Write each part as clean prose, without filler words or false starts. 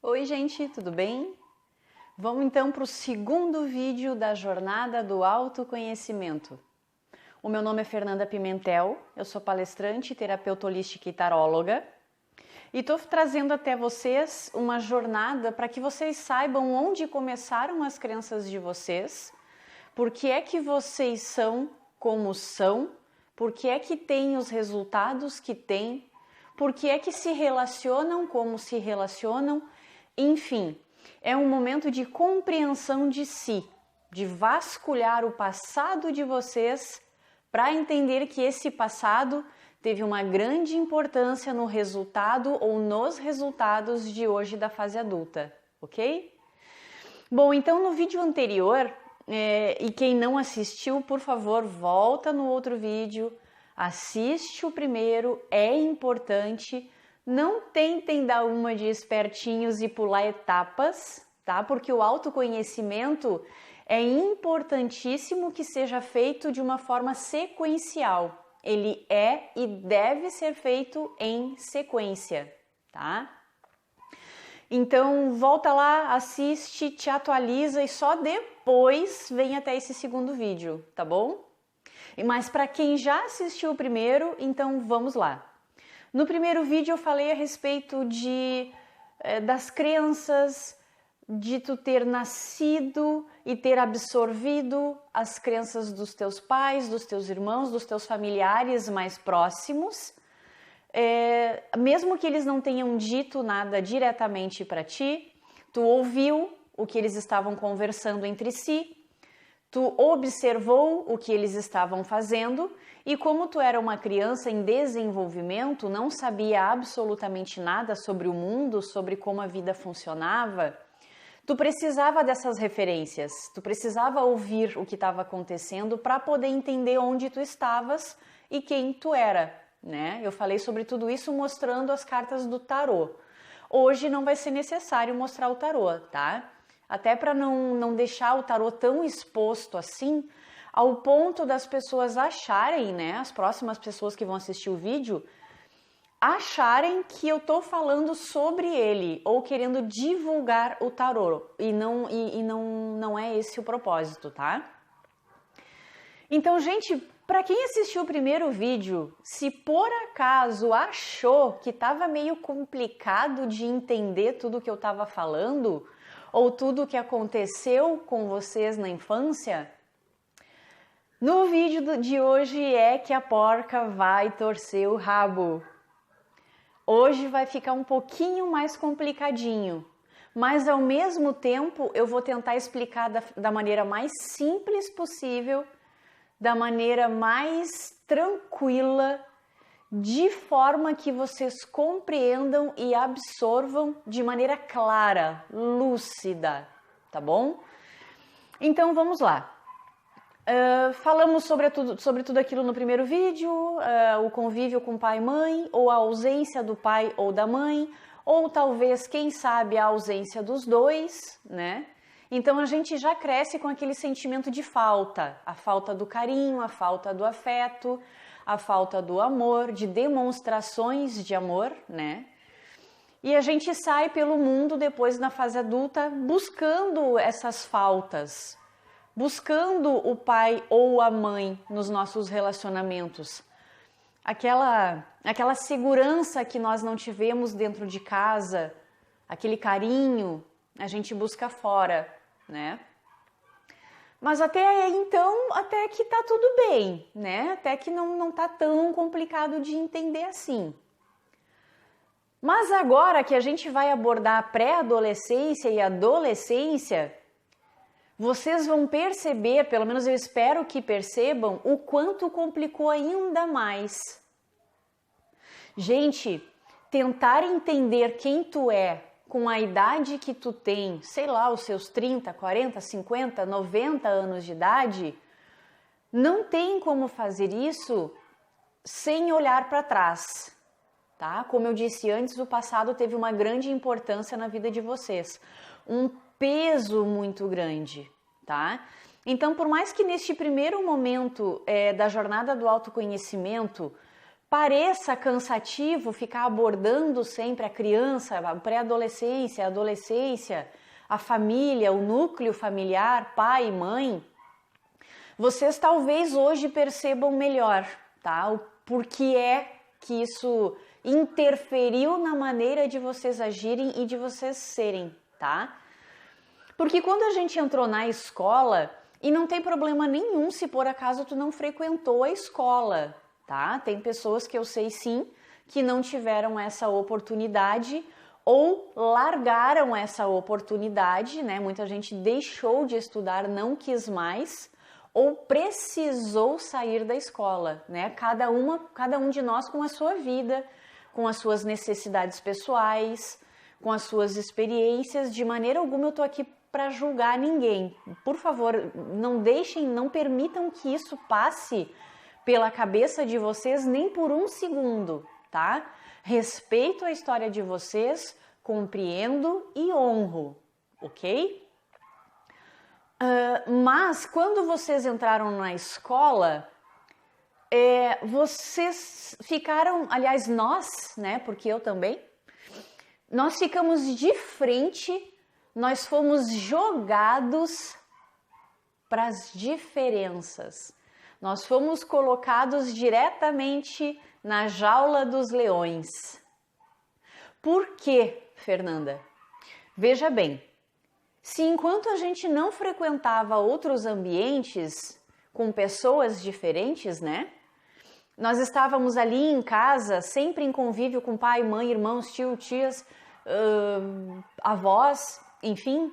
Oi gente, tudo bem? Vamos então para o segundo vídeo da jornada do autoconhecimento. O meu nome é Fernanda Pimentel, eu sou palestrante, terapeuta holística e taróloga e estou trazendo até vocês uma jornada para que vocês saibam onde começaram as crenças de vocês, por que é que vocês são como são, por que é que têm os resultados que têm, por que é que se relacionam como se relacionam, enfim, é um momento de compreensão de si, de vasculhar o passado de vocês para entender que esse passado teve uma grande importância no resultado ou nos resultados de hoje da fase adulta, ok? Bom, então no vídeo anterior, e quem não assistiu, por favor, volta no outro vídeo, assiste o primeiro, é importante. Não tentem dar uma de espertinhos e pular etapas, tá? Porque o autoconhecimento é importantíssimo que seja feito de uma forma sequencial. Ele é e deve ser feito em sequência, tá? Então, volta lá, assiste, te atualiza e só depois vem até esse segundo vídeo, tá bom? Mas para quem já assistiu o primeiro, então vamos lá. No primeiro vídeo eu falei a respeito das crenças, de tu ter nascido e ter absorvido as crenças dos teus pais, dos teus irmãos, dos teus familiares mais próximos, mesmo que eles não tenham dito nada diretamente para ti, tu ouviu o que eles estavam conversando entre si, tu observou o que eles estavam fazendo e como tu era uma criança em desenvolvimento, não sabia absolutamente nada sobre o mundo, sobre como a vida funcionava, tu precisava dessas referências, tu precisava ouvir o que estava acontecendo para poder entender onde tu estavas e quem tu era, né? Eu falei sobre tudo isso mostrando as cartas do tarô. Hoje não vai ser necessário mostrar o tarô, tá? Até para não deixar o tarô tão exposto assim, ao ponto das pessoas acharem, né, as próximas pessoas que vão assistir o vídeo, acharem que eu tô falando sobre ele ou querendo divulgar o tarô e não é esse o propósito, tá? Então, gente, para quem assistiu o primeiro vídeo, se por acaso achou que tava meio complicado de entender tudo que eu tava falando ou tudo o que aconteceu com vocês na infância, no vídeo de hoje é que a porca vai torcer o rabo. Hoje vai ficar um pouquinho mais complicadinho, mas ao mesmo tempo eu vou tentar explicar da maneira mais simples possível, da maneira mais tranquila, de forma que vocês compreendam e absorvam de maneira clara, lúcida, tá bom? Então vamos lá. Falamos sobre tudo aquilo no primeiro vídeo, o convívio com pai e mãe, ou a ausência do pai ou da mãe, ou talvez, quem sabe, a ausência dos dois, né? Então a gente já cresce com aquele sentimento de falta, a falta do carinho, a falta do afeto, a falta do amor, de demonstrações de amor, né? E a gente sai pelo mundo depois na fase adulta buscando essas faltas, buscando o pai ou a mãe nos nossos relacionamentos. Aquela segurança que nós não tivemos dentro de casa, aquele carinho, a gente busca fora, né? Mas até então, até que tá tudo bem, né? Até que não tá tão complicado de entender assim. Mas agora que a gente vai abordar a pré-adolescência e adolescência, vocês vão perceber, pelo menos eu espero que percebam, o quanto complicou ainda mais. Gente, tentar entender quem tu é com a idade que tu tem, sei lá, os seus 30, 40, 50, 90 anos de idade, não tem como fazer isso sem olhar para trás, tá? Como eu disse antes, o passado teve uma grande importância na vida de vocês, um peso muito grande, tá? Então, por mais que neste primeiro momento da jornada do autoconhecimento pareça cansativo ficar abordando sempre a criança, a pré-adolescência, a adolescência, a família, o núcleo familiar, pai e mãe, vocês talvez hoje percebam melhor, tá? O porquê é que isso interferiu na maneira de vocês agirem e de vocês serem, tá? Porque quando a gente entrou na escola, e não tem problema nenhum se por acaso tu não frequentou a escola, tá? Tem pessoas que eu sei sim que não tiveram essa oportunidade ou largaram essa oportunidade, né? Muita gente deixou de estudar, não quis mais ou precisou sair da escola, né? Cada um de nós com a sua vida, com as suas necessidades pessoais, com as suas experiências. De maneira alguma eu tô aqui para julgar ninguém. Por favor, não permitam que isso passe pela cabeça de vocês nem por um segundo, tá? Respeito a história de vocês, compreendo e honro, ok? Mas quando vocês entraram na escola, vocês ficaram, aliás, nós, né? Porque eu também, nós ficamos de frente. Nós fomos jogados para as diferenças. Nós fomos colocados diretamente na jaula dos leões. Por quê, Fernanda? Veja bem, se enquanto a gente não frequentava outros ambientes com pessoas diferentes, né? Nós estávamos ali em casa, sempre em convívio com pai, mãe, irmãos, tio, tias, avós, enfim,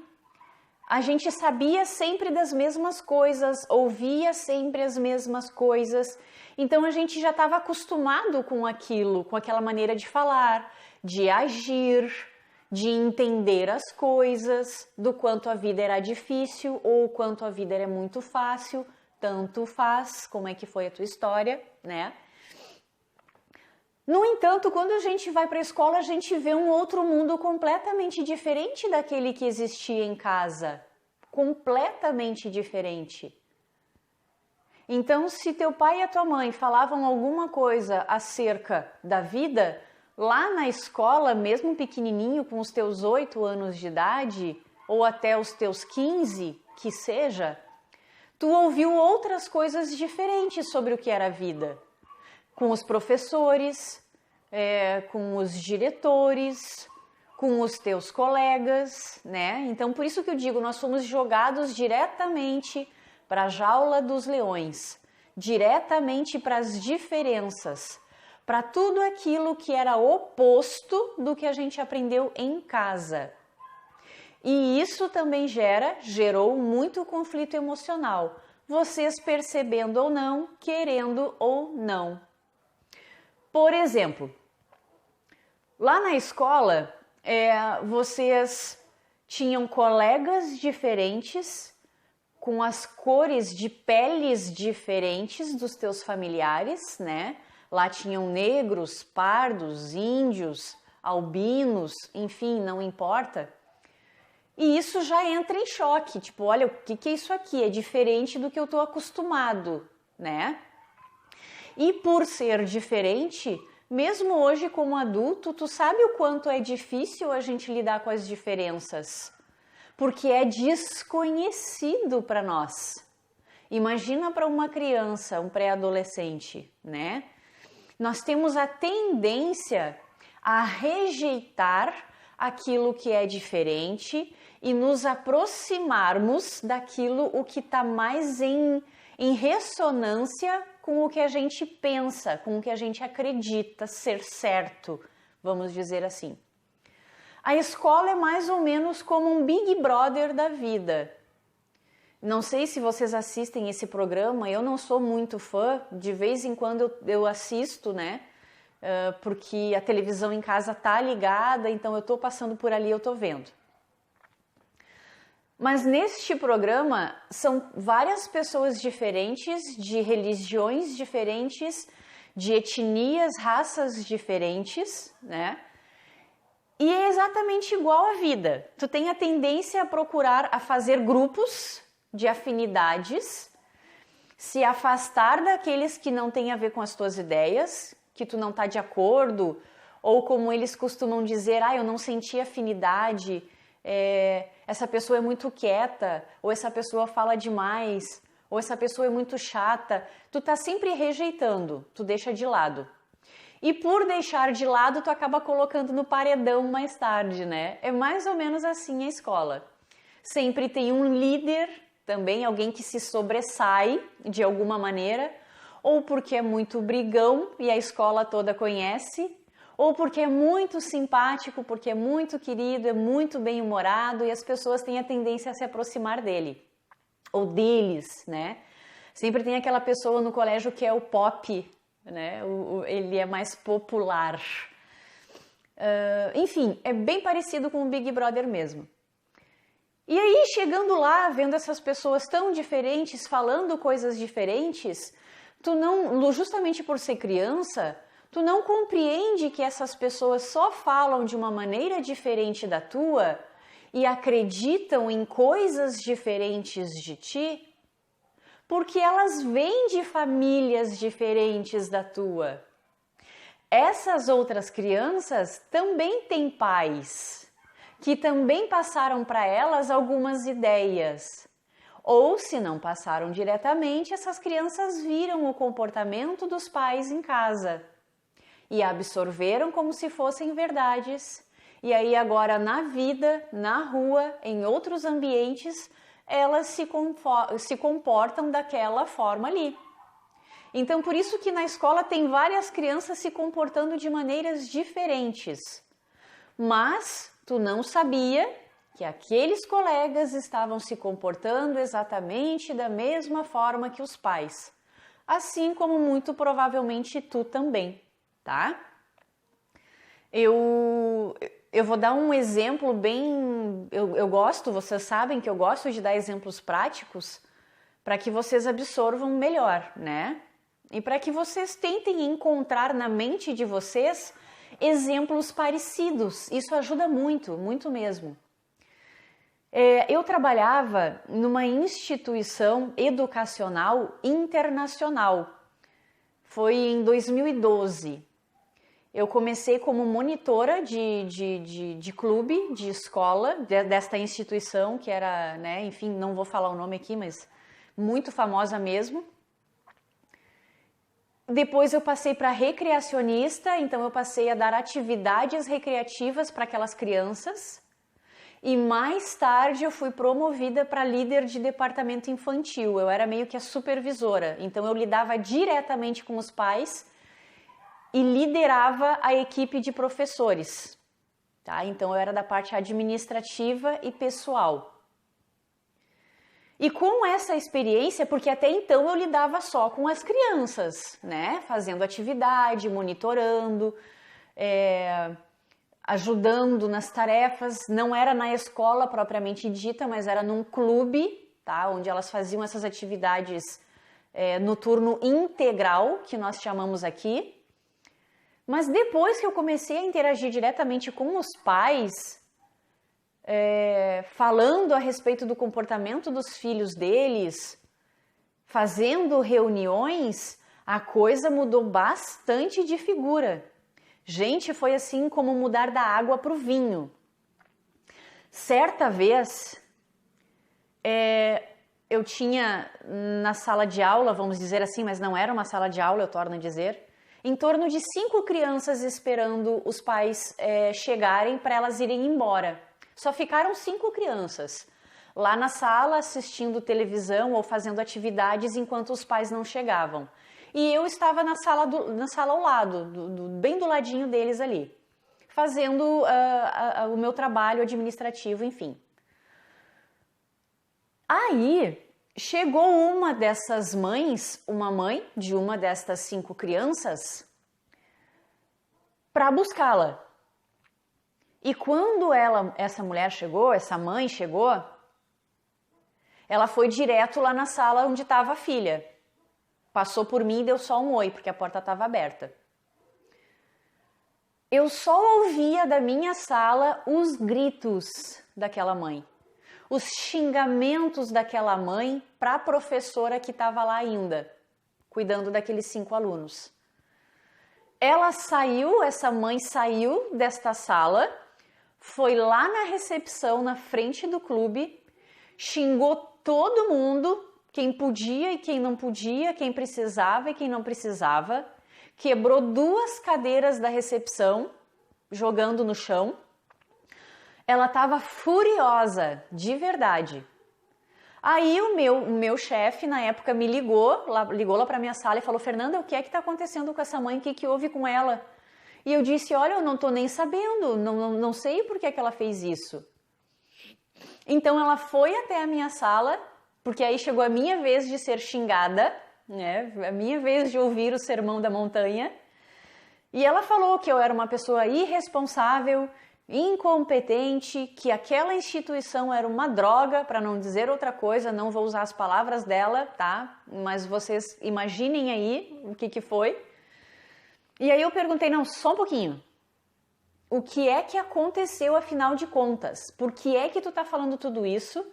a gente sabia sempre das mesmas coisas, ouvia sempre as mesmas coisas, então a gente já estava acostumado com aquilo, com aquela maneira de falar, de agir, de entender as coisas, do quanto a vida era difícil ou quanto a vida era muito fácil, tanto faz, como é que foi a tua história, né? No entanto, quando a gente vai para a escola, a gente vê um outro mundo completamente diferente daquele que existia em casa. Completamente diferente. Então, se teu pai e a tua mãe falavam alguma coisa acerca da vida, lá na escola, mesmo pequenininho, com os teus 8 anos de idade, ou até os teus 15, que seja, tu ouviu outras coisas diferentes sobre o que era a vida. Com os professores, com os diretores, com os teus colegas, né? Então, por isso que eu digo, nós fomos jogados diretamente para a jaula dos leões, diretamente para as diferenças, para tudo aquilo que era oposto do que a gente aprendeu em casa. E isso também gerou muito conflito emocional, vocês percebendo ou não, querendo ou não. Por exemplo, lá na escola, vocês tinham colegas diferentes, com as cores de peles diferentes dos teus familiares, né? Lá tinham negros, pardos, índios, albinos, enfim, não importa. E isso já entra em choque, tipo, olha, o que é isso aqui? É diferente do que eu tô acostumado, né? E por ser diferente, mesmo hoje como adulto, tu sabe o quanto é difícil a gente lidar com as diferenças, porque é desconhecido para nós. Imagina para uma criança, um pré-adolescente, né? Nós temos a tendência a rejeitar aquilo que é diferente e nos aproximarmos daquilo o que está mais em ressonância com o que a gente pensa, com o que a gente acredita ser certo, vamos dizer assim. A escola é mais ou menos como um Big Brother da vida. Não sei se vocês assistem esse programa, eu não sou muito fã, de vez em quando eu assisto, né? Porque a televisão em casa tá ligada, então eu tô passando por ali, eu tô vendo. Mas neste programa são várias pessoas diferentes, de religiões diferentes, de etnias, raças diferentes, né? E é exatamente igual à vida. Tu tem a tendência a procurar, a fazer grupos, de afinidades, se afastar daqueles que não têm a ver com as tuas ideias, que tu não está de acordo, ou como eles costumam dizer, eu não senti afinidade, essa pessoa é muito quieta, ou essa pessoa fala demais, ou essa pessoa é muito chata. Tu tá sempre rejeitando, tu deixa de lado. E por deixar de lado, tu acaba colocando no paredão mais tarde, né? É mais ou menos assim a escola. Sempre tem um líder, também alguém que se sobressai de alguma maneira, ou porque é muito brigão e a escola toda conhece, ou porque é muito simpático, porque é muito querido, é muito bem-humorado e as pessoas têm a tendência a se aproximar dele, ou deles, né? Sempre tem aquela pessoa no colégio que é o pop, né? Ele é mais popular. Enfim, é bem parecido com o Big Brother mesmo. E aí, chegando lá, vendo essas pessoas tão diferentes, falando coisas diferentes, tu não, justamente por ser criança, tu não compreende que essas pessoas só falam de uma maneira diferente da tua e acreditam em coisas diferentes de ti, porque elas vêm de famílias diferentes da tua. Essas outras crianças também têm pais, que também passaram para elas algumas ideias. Ou, se não passaram diretamente, essas crianças viram o comportamento dos pais em casa e absorveram como se fossem verdades. E aí agora na vida, na rua, em outros ambientes, elas se comportam daquela forma ali. Então, por isso que na escola tem várias crianças se comportando de maneiras diferentes. Mas tu não sabia que aqueles colegas estavam se comportando exatamente da mesma forma que os pais. Assim como muito provavelmente tu também, tá? Eu vou dar um exemplo bem... Eu gosto, vocês sabem que eu gosto de dar exemplos práticos para que vocês absorvam melhor, né? E para que vocês tentem encontrar na mente de vocês exemplos parecidos. Isso ajuda muito, muito mesmo. Eu trabalhava numa instituição educacional internacional. Foi em 2012. Eu comecei como monitora de clube, de escola, desta instituição, que era, né, enfim, não vou falar o nome aqui, mas muito famosa mesmo. Depois eu passei para recreacionista, então eu passei a dar atividades recreativas para aquelas crianças. E mais tarde eu fui promovida para líder de departamento infantil. Eu era meio que a supervisora, então eu lidava diretamente com os pais e liderava a equipe de professores, tá? Então eu era da parte administrativa e pessoal. E com essa experiência, porque até então eu lidava só com as crianças, né? Fazendo atividade, monitorando, ajudando nas tarefas. Não era na escola propriamente dita, mas era num clube, tá? Onde elas faziam essas atividades no turno integral, que nós chamamos aqui. Mas depois que eu comecei a interagir diretamente com os pais, falando a respeito do comportamento dos filhos deles, fazendo reuniões, a coisa mudou bastante de figura. Gente, foi assim como mudar da água para o vinho. Certa vez, eu tinha na sala de aula, vamos dizer assim, mas não era uma sala de aula, eu torno a dizer, em torno de 5 crianças esperando os pais chegarem para elas irem embora. Só ficaram 5 crianças lá na sala assistindo televisão ou fazendo atividades enquanto os pais não chegavam. E eu estava na sala ao lado, bem do ladinho deles ali, fazendo o meu trabalho administrativo, enfim. Aí chegou uma dessas mães, uma mãe de uma destas 5 crianças, para buscá-la. E quando essa mulher chegou, essa mãe chegou, ela foi direto lá na sala onde estava a filha. Passou por mim e deu só um oi, porque a porta estava aberta. Eu só ouvia da minha sala os gritos daquela mãe. os xingamentos daquela mãe para a professora que estava lá ainda, cuidando daqueles 5 alunos. Essa mãe saiu desta sala, foi lá na recepção, na frente do clube, xingou todo mundo, quem podia e quem não podia, quem precisava e quem não precisava, quebrou 2 cadeiras da recepção, jogando no chão. Ela estava furiosa, de verdade. Aí o meu chefe, na época, me ligou lá para minha sala e falou: Fernanda, o que é que está acontecendo com essa mãe? O que houve com ela? E eu disse: olha, eu não estou nem sabendo, não sei por que é que ela fez isso. Então ela foi até a minha sala, porque aí chegou a minha vez de ser xingada, né? A minha vez de ouvir o sermão da montanha. E ela falou que eu era uma pessoa irresponsável, incompetente, que aquela instituição era uma droga, para não dizer outra coisa, não vou usar as palavras dela, tá? Mas vocês imaginem aí o que foi. E aí eu perguntei, não, só um pouquinho. O que é que aconteceu afinal de contas? Por que é que tu tá falando tudo isso?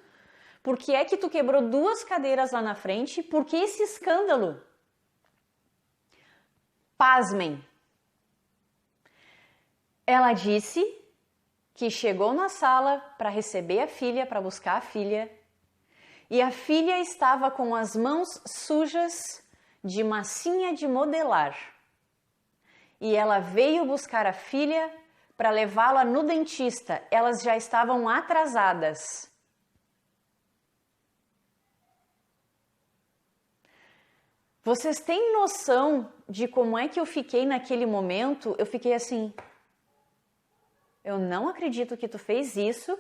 Por que é que tu quebrou 2 cadeiras lá na frente? Por que esse escândalo? Pasmem. Ela disse que chegou na sala para receber a filha, para buscar a filha, e a filha estava com as mãos sujas de massinha de modelar. E ela veio buscar a filha para levá-la no dentista. Elas já estavam atrasadas. Vocês têm noção de como é que eu fiquei naquele momento? Eu fiquei assim... Eu não acredito que tu fez isso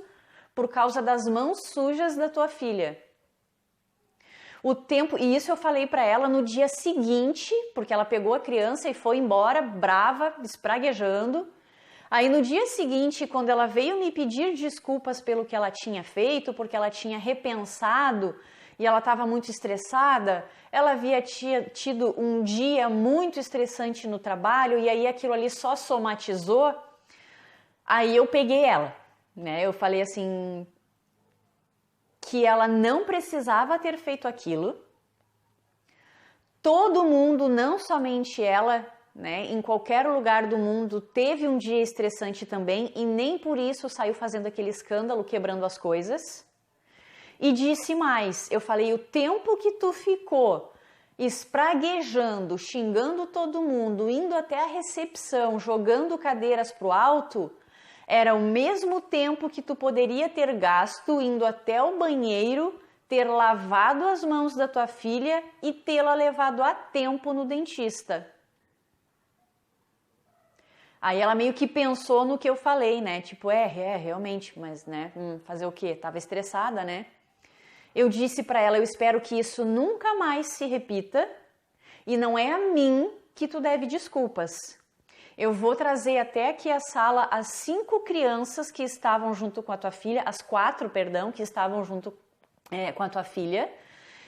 por causa das mãos sujas da tua filha. E isso eu falei para ela no dia seguinte, porque ela pegou a criança e foi embora, brava, espraguejando. Aí no dia seguinte, quando ela veio me pedir desculpas pelo que ela tinha feito, porque ela tinha repensado e ela estava muito estressada, ela havia tido um dia muito estressante no trabalho e aí aquilo ali só somatizou. Aí eu peguei ela, né? Eu falei assim, que ela não precisava ter feito aquilo. Todo mundo, não somente ela, né? Em qualquer lugar do mundo teve um dia estressante também e nem por isso saiu fazendo aquele escândalo, quebrando as coisas. E disse mais, eu falei, o tempo que tu ficou espraguejando, xingando todo mundo, indo até a recepção, jogando cadeiras pro alto... Era o mesmo tempo que tu poderia ter gasto indo até o banheiro, ter lavado as mãos da tua filha e tê-la levado a tempo no dentista. Aí ela meio que pensou no que eu falei, né? Tipo, realmente, mas né, fazer o quê? Tava estressada, né? Eu disse para ela, eu espero que isso nunca mais se repita e não é a mim que tu deve desculpas. Eu vou trazer até aqui a sala as 5 crianças que estavam junto com a tua filha, as 4, perdão, que estavam junto com a tua filha,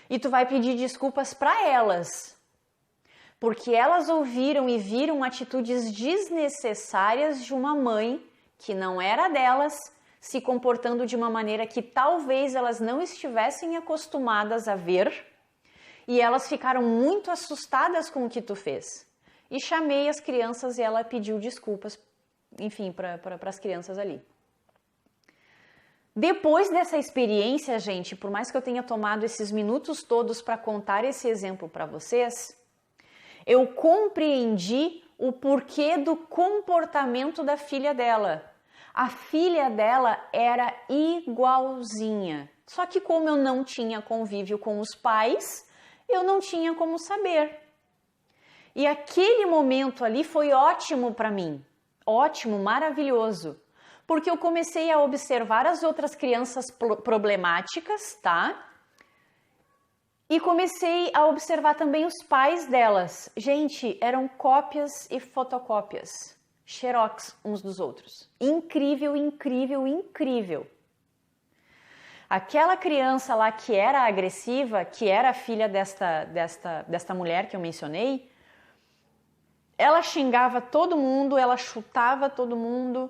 e tu vai pedir desculpas para elas, porque elas ouviram e viram atitudes desnecessárias de uma mãe que não era delas, se comportando de uma maneira que talvez elas não estivessem acostumadas a ver, e elas ficaram muito assustadas com o que tu fez. E chamei as crianças e ela pediu desculpas, enfim, para as crianças ali. Depois dessa experiência, gente, por mais que eu tenha tomado esses minutos todos para contar esse exemplo para vocês, eu compreendi o porquê do comportamento da filha dela. A filha dela era igualzinha. Só que como eu não tinha convívio com os pais, eu não tinha como saber. E aquele momento ali foi ótimo para mim, ótimo, maravilhoso, porque eu comecei a observar as outras crianças problemáticas, tá? E comecei a observar também os pais delas. Gente, eram cópias e fotocópias, xerox uns dos outros. Incrível, incrível, incrível. Aquela criança lá que era agressiva, que era a filha desta mulher que eu mencionei, ela xingava todo mundo, ela chutava todo mundo,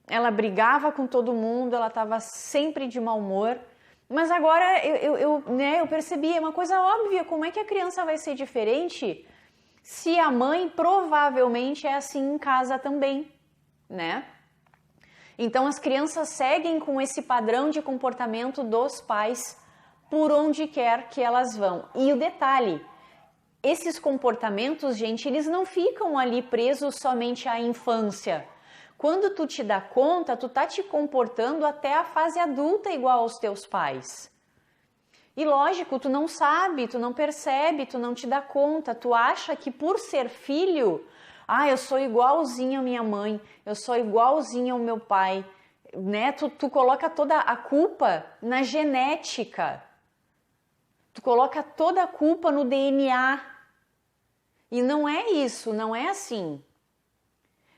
ela brigava com todo mundo, ela estava sempre de mau humor. Mas agora eu percebi, é uma coisa óbvia, como é que a criança vai ser diferente se a mãe provavelmente é assim em casa também, né? Então as crianças seguem com esse padrão de comportamento dos pais por onde quer que elas vão. E o detalhe, esses comportamentos, gente, eles não ficam ali presos somente à infância. Quando tu te dá conta, tu tá te comportando até a fase adulta igual aos teus pais. E lógico, tu não sabe, tu não percebe, tu não te dá conta, tu acha que por ser filho, eu sou igualzinho à minha mãe, eu sou igualzinho ao meu pai, né? Tu coloca toda a culpa na genética, tu coloca toda a culpa no DNA. E não é isso, não é assim.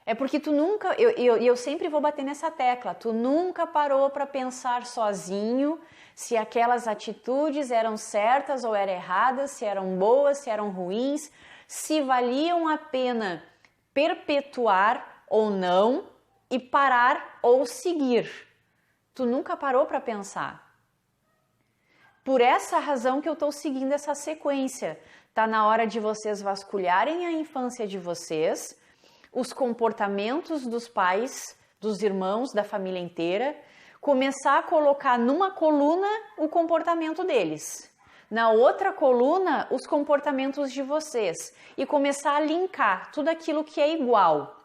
É porque tu nunca, eu sempre vou bater nessa tecla, tu nunca parou para pensar sozinho se aquelas atitudes eram certas ou eram erradas, se eram boas, se eram ruins, se valiam a pena perpetuar ou não e parar ou seguir. Tu nunca parou para pensar. Por essa razão que eu estou seguindo essa sequência. Tá na hora de vocês vasculharem a infância de vocês, os comportamentos dos pais, dos irmãos, da família inteira, começar a colocar numa coluna o comportamento deles, na outra coluna os comportamentos de vocês e começar a linkar tudo aquilo que é igual.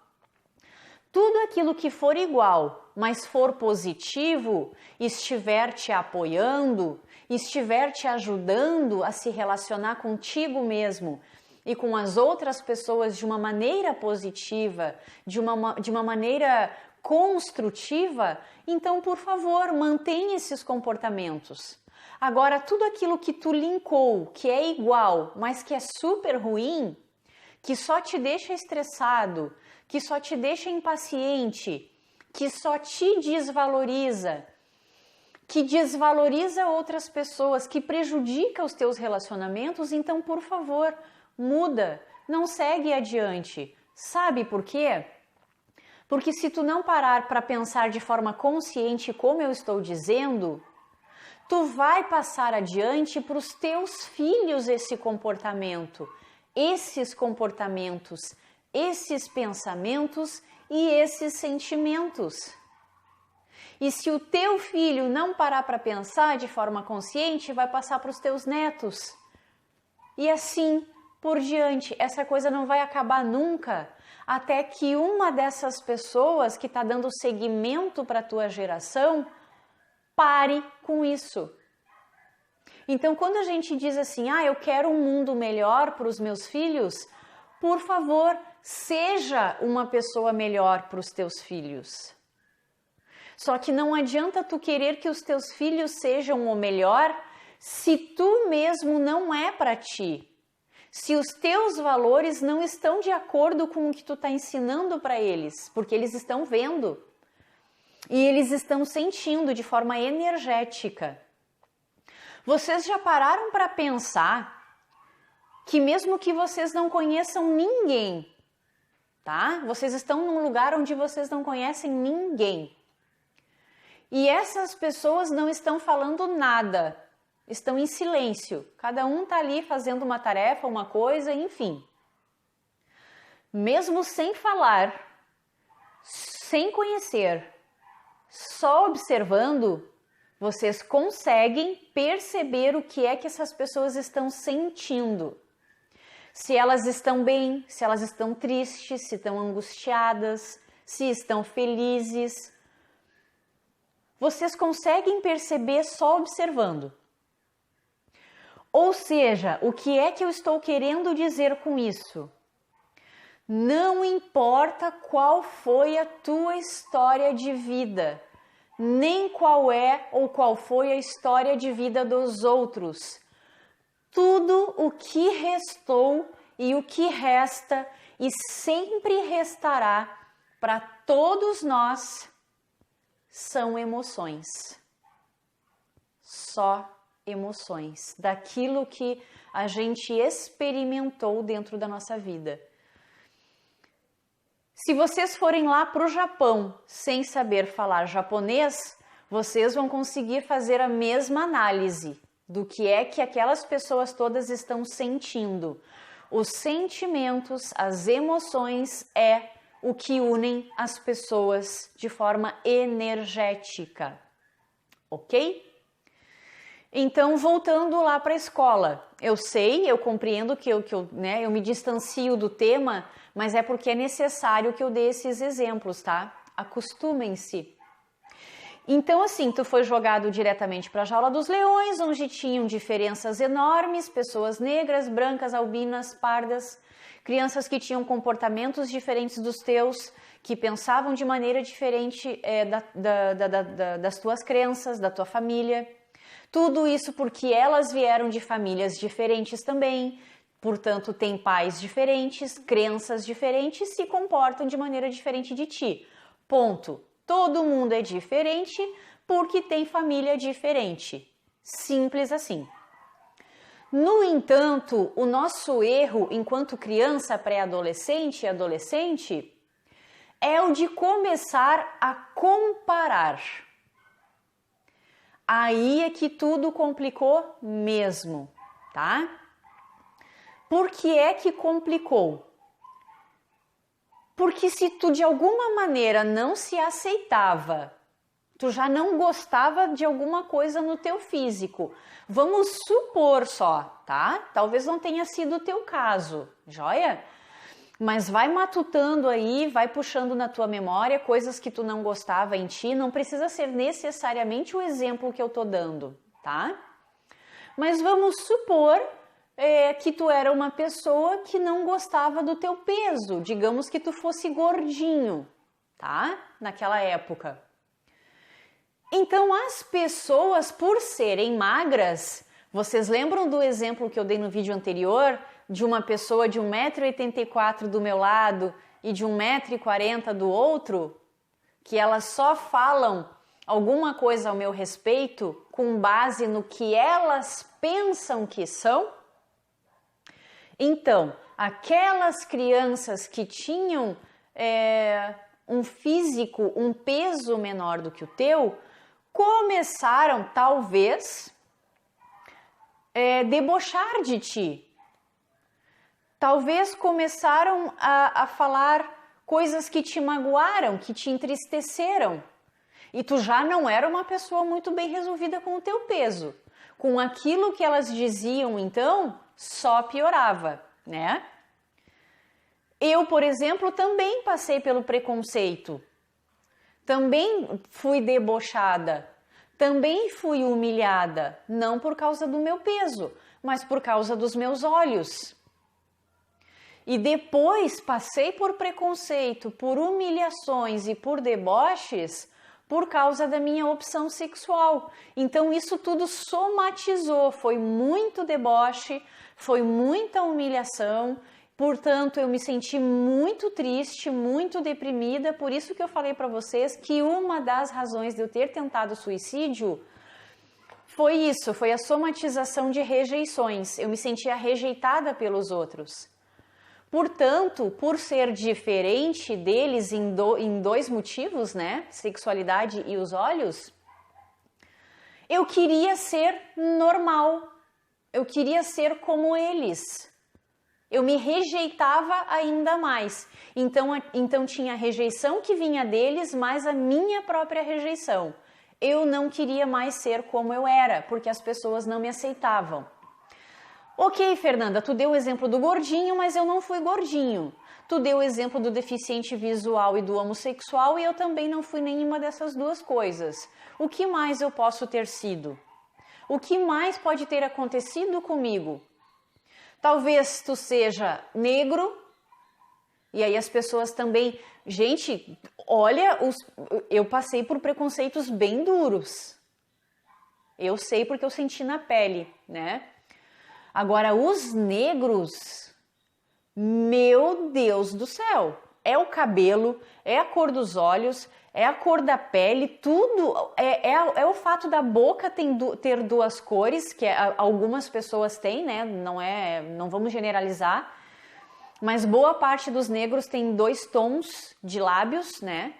Tudo aquilo que for igual, mas for positivo, estiver te apoiando, estiver te ajudando a se relacionar contigo mesmo e com as outras pessoas de uma maneira positiva, de uma maneira construtiva, então, por favor, mantenha esses comportamentos. Agora, tudo aquilo que tu linkou, que é igual, mas que é super ruim, que só te deixa estressado, que só te deixa impaciente, que só te desvaloriza, que desvaloriza outras pessoas, que prejudica os teus relacionamentos, então, por favor, muda, não segue adiante. Sabe por quê? Porque se tu não parar para pensar de forma consciente, como eu estou dizendo, tu vai passar adiante para os teus filhos esse comportamento, esses comportamentos, esses pensamentos e esses sentimentos. E se o teu filho não parar para pensar de forma consciente, vai passar para os teus netos. E assim por diante, essa coisa não vai acabar nunca, até que uma dessas pessoas que está dando seguimento para a tua geração pare com isso. Então, quando a gente diz assim, eu quero um mundo melhor para os meus filhos, por favor, seja uma pessoa melhor para os teus filhos. Só que não adianta tu querer que os teus filhos sejam o melhor se tu mesmo não é para ti. Se os teus valores não estão de acordo com o que tu está ensinando para eles, porque eles estão vendo e eles estão sentindo de forma energética. Vocês já pararam para pensar que mesmo que vocês não conheçam ninguém, tá? Vocês estão num lugar onde vocês não conhecem ninguém. E essas pessoas não estão falando nada. Estão em silêncio, cada um está ali fazendo uma tarefa, uma coisa, enfim. Mesmo sem falar, sem conhecer, só observando, vocês conseguem perceber o que é que essas pessoas estão sentindo. Se elas estão bem, se elas estão tristes, se estão angustiadas, se estão felizes. Vocês conseguem perceber só observando. Ou seja, o que é que eu estou querendo dizer com isso? Não importa qual foi a tua história de vida, nem qual é ou qual foi a história de vida dos outros. Tudo o que restou e o que resta e sempre restará para todos nós são emoções. Só emoções, daquilo que a gente experimentou dentro da nossa vida. Se vocês forem lá para o Japão sem saber falar japonês, vocês vão conseguir fazer a mesma análise do que é que aquelas pessoas todas estão sentindo. Os sentimentos, as emoções é o que unem as pessoas de forma energética, ok? Então, voltando lá para a escola, eu sei, eu compreendo que eu me distancio do tema, mas é porque é necessário que eu dê esses exemplos, tá? Acostumem-se. Então, assim, tu foi jogado diretamente para a jaula dos leões, onde tinham diferenças enormes, pessoas negras, brancas, albinas, pardas, crianças que tinham comportamentos diferentes dos teus, que pensavam de maneira diferente das tuas crenças, da tua família. Tudo isso porque elas vieram de famílias diferentes também, portanto, têm pais diferentes, crenças diferentes, se comportam de maneira diferente de ti. Ponto. Todo mundo é diferente porque tem família diferente. Simples assim. No entanto, o nosso erro enquanto criança, pré-adolescente e adolescente é o de começar a comparar. Aí é que tudo complicou mesmo, tá? Por que é que complicou? Porque se tu de alguma maneira não se aceitava, tu já não gostava de alguma coisa no teu físico, vamos supor só, tá? Talvez não tenha sido o teu caso, joia? Mas vai matutando aí, vai puxando na tua memória coisas que tu não gostava em ti, não precisa ser necessariamente o exemplo que eu tô dando, tá? Mas vamos supor que tu era uma pessoa que não gostava do teu peso, digamos que tu fosse gordinho, tá? Naquela época. Então as pessoas, por serem magras, vocês lembram do exemplo que eu dei no vídeo anterior, de uma pessoa de 1,84 m do meu lado e de 1,40 m do outro? Que elas só falam alguma coisa ao meu respeito com base no que elas pensam que são? Então, aquelas crianças que tinham um físico, um peso menor do que o teu, começaram, talvez, debochar de ti. Talvez começaram a falar coisas que te magoaram, que te entristeceram. E tu já não era uma pessoa muito bem resolvida com o teu peso. Com aquilo que elas diziam, então, só piorava, né? Eu, por exemplo, também passei pelo preconceito. Também fui debochada. Também fui humilhada. Não por causa do meu peso, mas por causa dos meus olhos. E depois passei por preconceito, por humilhações e por deboches por causa da minha opção sexual. Então isso tudo somatizou, foi muito deboche, foi muita humilhação, portanto eu me senti muito triste, muito deprimida, por isso que eu falei para vocês que uma das razões de eu ter tentado suicídio foi isso, foi a somatização de rejeições. Eu me sentia rejeitada pelos outros. Portanto, por ser diferente deles em dois motivos, né? Sexualidade e os olhos, eu queria ser normal. Eu queria ser como eles. Eu me rejeitava ainda mais. Então tinha a rejeição que vinha deles, mais a minha própria rejeição. Eu não queria mais ser como eu era, porque as pessoas não me aceitavam. Ok, Fernanda, tu deu o exemplo do gordinho, mas eu não fui gordinho. Tu deu o exemplo do deficiente visual e do homossexual e eu também não fui nenhuma dessas duas coisas. O que mais eu posso ter sido? O que mais pode ter acontecido comigo? Talvez tu seja negro e aí as pessoas também... Gente, olha, eu passei por preconceitos bem duros. Eu sei porque eu senti na pele, né? Agora, os negros, meu Deus do céu, é o cabelo, é a cor dos olhos, é a cor da pele, tudo, é o fato da boca ter duas cores, que algumas pessoas têm, né? Não vamos generalizar, mas boa parte dos negros tem 2 tons de lábios, né?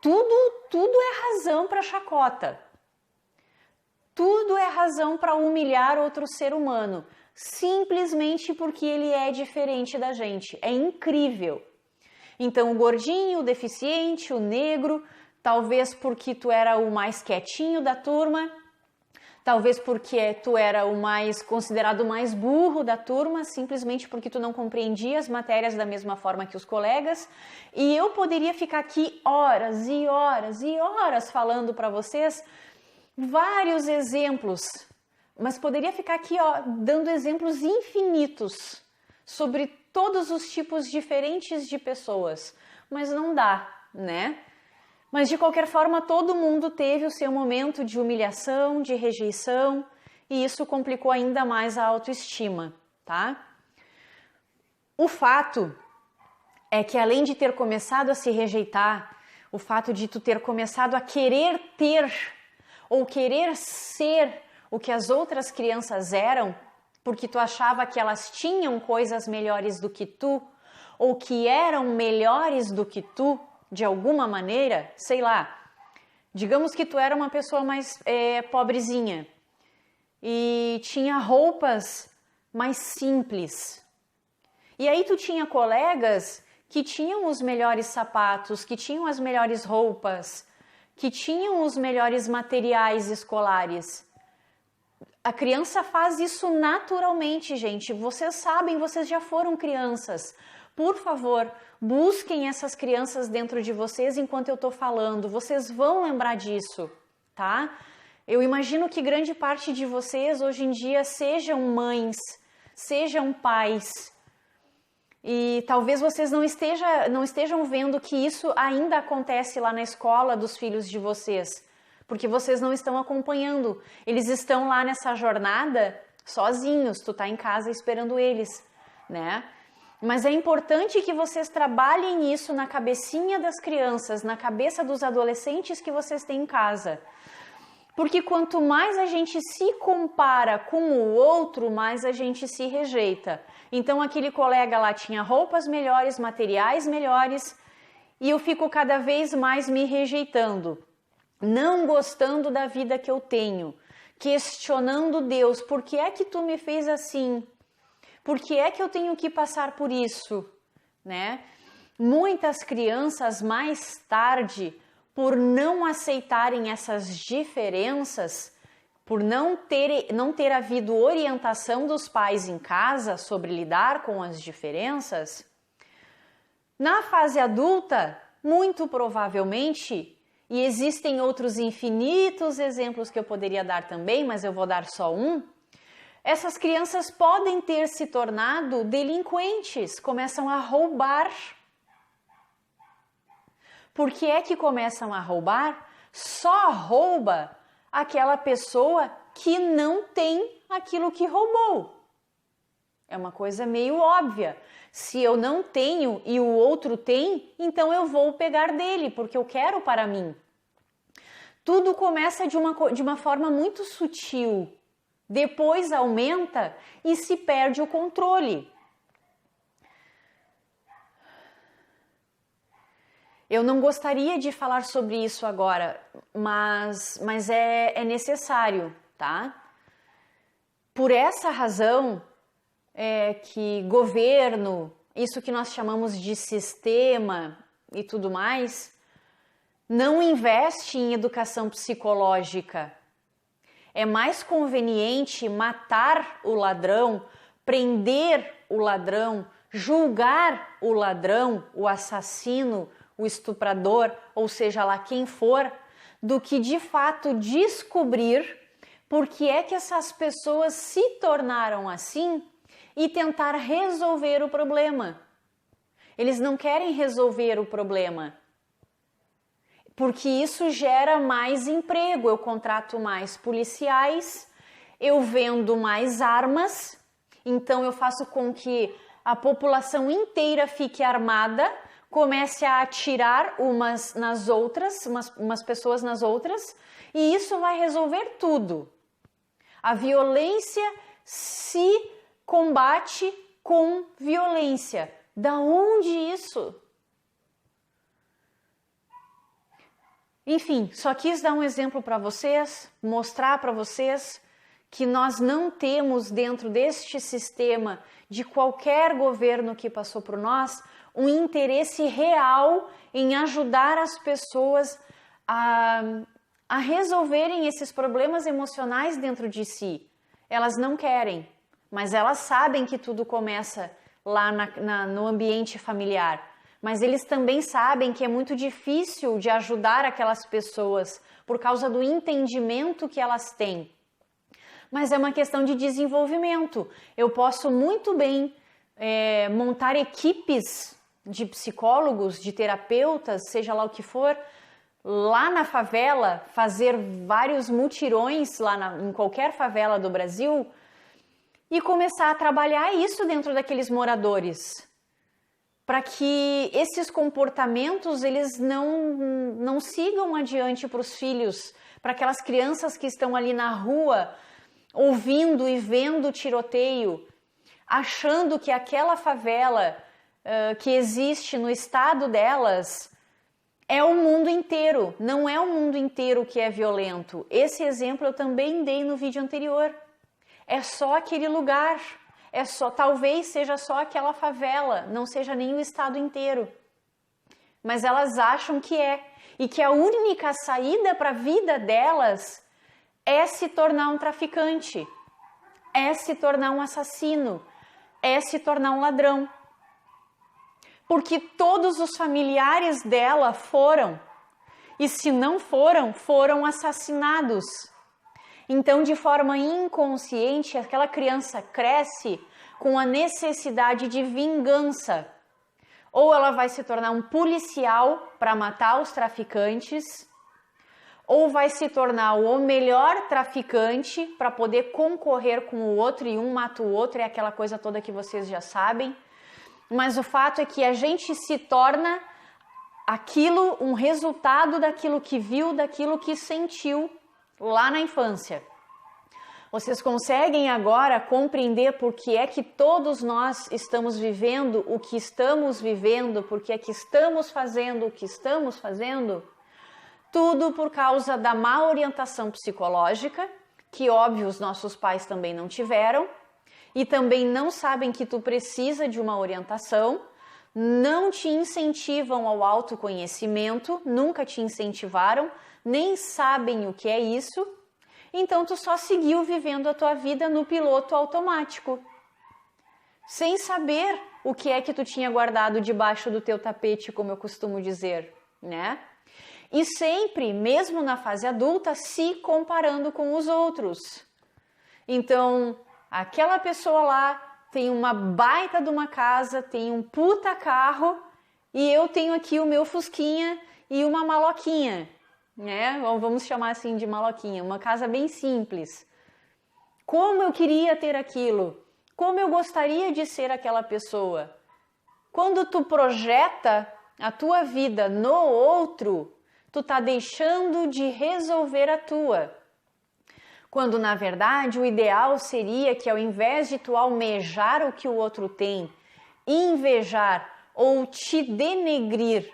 tudo é razão para chacota. Tudo é razão para humilhar outro ser humano, simplesmente porque ele é diferente da gente. É incrível. Então, o gordinho, o deficiente, o negro, talvez porque tu era o mais quietinho da turma, talvez porque tu era o mais considerado o mais burro da turma, simplesmente porque tu não compreendia as matérias da mesma forma que os colegas. E eu poderia ficar aqui horas e horas e horas falando para vocês vários exemplos, mas poderia ficar aqui dando exemplos infinitos sobre todos os tipos diferentes de pessoas, mas não dá, né? Mas de qualquer forma, todo mundo teve o seu momento de humilhação, de rejeição, e isso complicou ainda mais a autoestima, tá? O fato é que além de ter começado a se rejeitar, o fato de tu ter começado a querer ter ou querer ser o que as outras crianças eram, porque tu achava que elas tinham coisas melhores do que tu, ou que eram melhores do que tu, de alguma maneira, sei lá, digamos que tu era uma pessoa mais pobrezinha e tinha roupas mais simples. E aí tu tinha colegas que tinham os melhores sapatos, que tinham as melhores roupas, que tinham os melhores materiais escolares. A criança faz isso naturalmente, gente. Vocês sabem, vocês já foram crianças. Por favor, busquem essas crianças dentro de vocês enquanto eu tô falando. Vocês vão lembrar disso, tá? Eu imagino que grande parte de vocês hoje em dia sejam mães, sejam pais. E talvez vocês não estejam vendo que isso ainda acontece lá na escola dos filhos de vocês, porque vocês não estão acompanhando. Eles estão lá nessa jornada sozinhos, tu tá em casa esperando eles, né? Mas é importante que vocês trabalhem isso na cabecinha das crianças, na cabeça dos adolescentes que vocês têm em casa. Porque quanto mais a gente se compara com o outro, mais a gente se rejeita. Então aquele colega lá tinha roupas melhores, materiais melhores, e eu fico cada vez mais me rejeitando, não gostando da vida que eu tenho, questionando Deus, por que é que tu me fez assim? Por que é que eu tenho que passar por isso? Né? Muitas crianças mais tarde, por não aceitarem essas diferenças, por não ter havido orientação dos pais em casa sobre lidar com as diferenças, na fase adulta, muito provavelmente, e existem outros infinitos exemplos que eu poderia dar também, mas eu vou dar só um, essas crianças podem ter se tornado delinquentes, começam a roubar. Por que é que começam a roubar? Só rouba aquela pessoa que não tem aquilo que roubou. É uma coisa meio óbvia. Se eu não tenho e o outro tem, então eu vou pegar dele, porque eu quero para mim. Tudo começa de uma forma muito sutil. Depois aumenta e se perde o controle. Eu não gostaria de falar sobre isso agora, mas é necessário, tá? Por essa razão é que governo, isso que nós chamamos de sistema e tudo mais, não investe em educação psicológica. É mais conveniente matar o ladrão, prender o ladrão, julgar o ladrão, o assassino, o estuprador, ou seja lá quem for, do que de fato descobrir por que é que essas pessoas se tornaram assim e tentar resolver o problema. Eles não querem resolver o problema, porque isso gera mais emprego, eu contrato mais policiais, eu vendo mais armas, então eu faço com que a população inteira fique armada, comece a atirar umas nas outras, umas pessoas nas outras, e isso vai resolver tudo. A violência se combate com violência. Da onde isso? Enfim, só quis dar um exemplo para vocês, mostrar para vocês que nós não temos dentro deste sistema de qualquer governo que passou por nós um interesse real em ajudar as pessoas a resolverem esses problemas emocionais dentro de si. Elas não querem, mas elas sabem que tudo começa lá no ambiente familiar. Mas eles também sabem que é muito difícil de ajudar aquelas pessoas por causa do entendimento que elas têm. Mas é uma questão de desenvolvimento. Eu posso muito bem montar equipes de psicólogos, de terapeutas, seja lá o que for, lá na favela, fazer vários mutirões lá em qualquer favela do Brasil e começar a trabalhar isso dentro daqueles moradores, para que esses comportamentos eles não sigam adiante para os filhos, para aquelas crianças que estão ali na rua, ouvindo e vendo o tiroteio, achando que aquela favela que existe no estado delas é o mundo inteiro. Não é o mundo inteiro que é violento. Esse exemplo eu também dei no vídeo anterior. É só aquele lugar. Talvez seja só aquela favela, não seja nem o estado inteiro. Mas elas acham que é. E que a única saída para a vida delas é se tornar um traficante, é se tornar um assassino, é se tornar um ladrão. Porque todos os familiares dela foram. E se não foram, foram assassinados. Então, de forma inconsciente, aquela criança cresce com a necessidade de vingança. Ou ela vai se tornar um policial para matar os traficantes, ou vai se tornar o melhor traficante para poder concorrer com o outro e um mata o outro, é aquela coisa toda que vocês já sabem. Mas o fato é que a gente se torna aquilo, um resultado daquilo que viu, daquilo que sentiu lá na infância. Vocês conseguem agora compreender por que é que todos nós estamos vivendo o que estamos vivendo, por que é que estamos fazendo o que estamos fazendo? Tudo por causa da má orientação psicológica, que óbvio os nossos pais também não tiveram, e também não sabem que tu precisa de uma orientação, não te incentivam ao autoconhecimento, nunca te incentivaram, nem sabem o que é isso, então tu só seguiu vivendo a tua vida no piloto automático, sem saber o que é que tu tinha guardado debaixo do teu tapete, como eu costumo dizer, né? E sempre, mesmo na fase adulta, se comparando com os outros. Então, aquela pessoa lá tem uma baita de uma casa, tem um puta carro e eu tenho aqui o meu fusquinha e uma maloquinha, né? Vamos chamar assim de maloquinha, uma casa bem simples. Como eu queria ter aquilo? Como eu gostaria de ser aquela pessoa? Quando tu projeta a tua vida no outro, tu tá deixando de resolver a tua. Quando, na verdade, o ideal seria que ao invés de tu almejar o que o outro tem, invejar ou te denegrir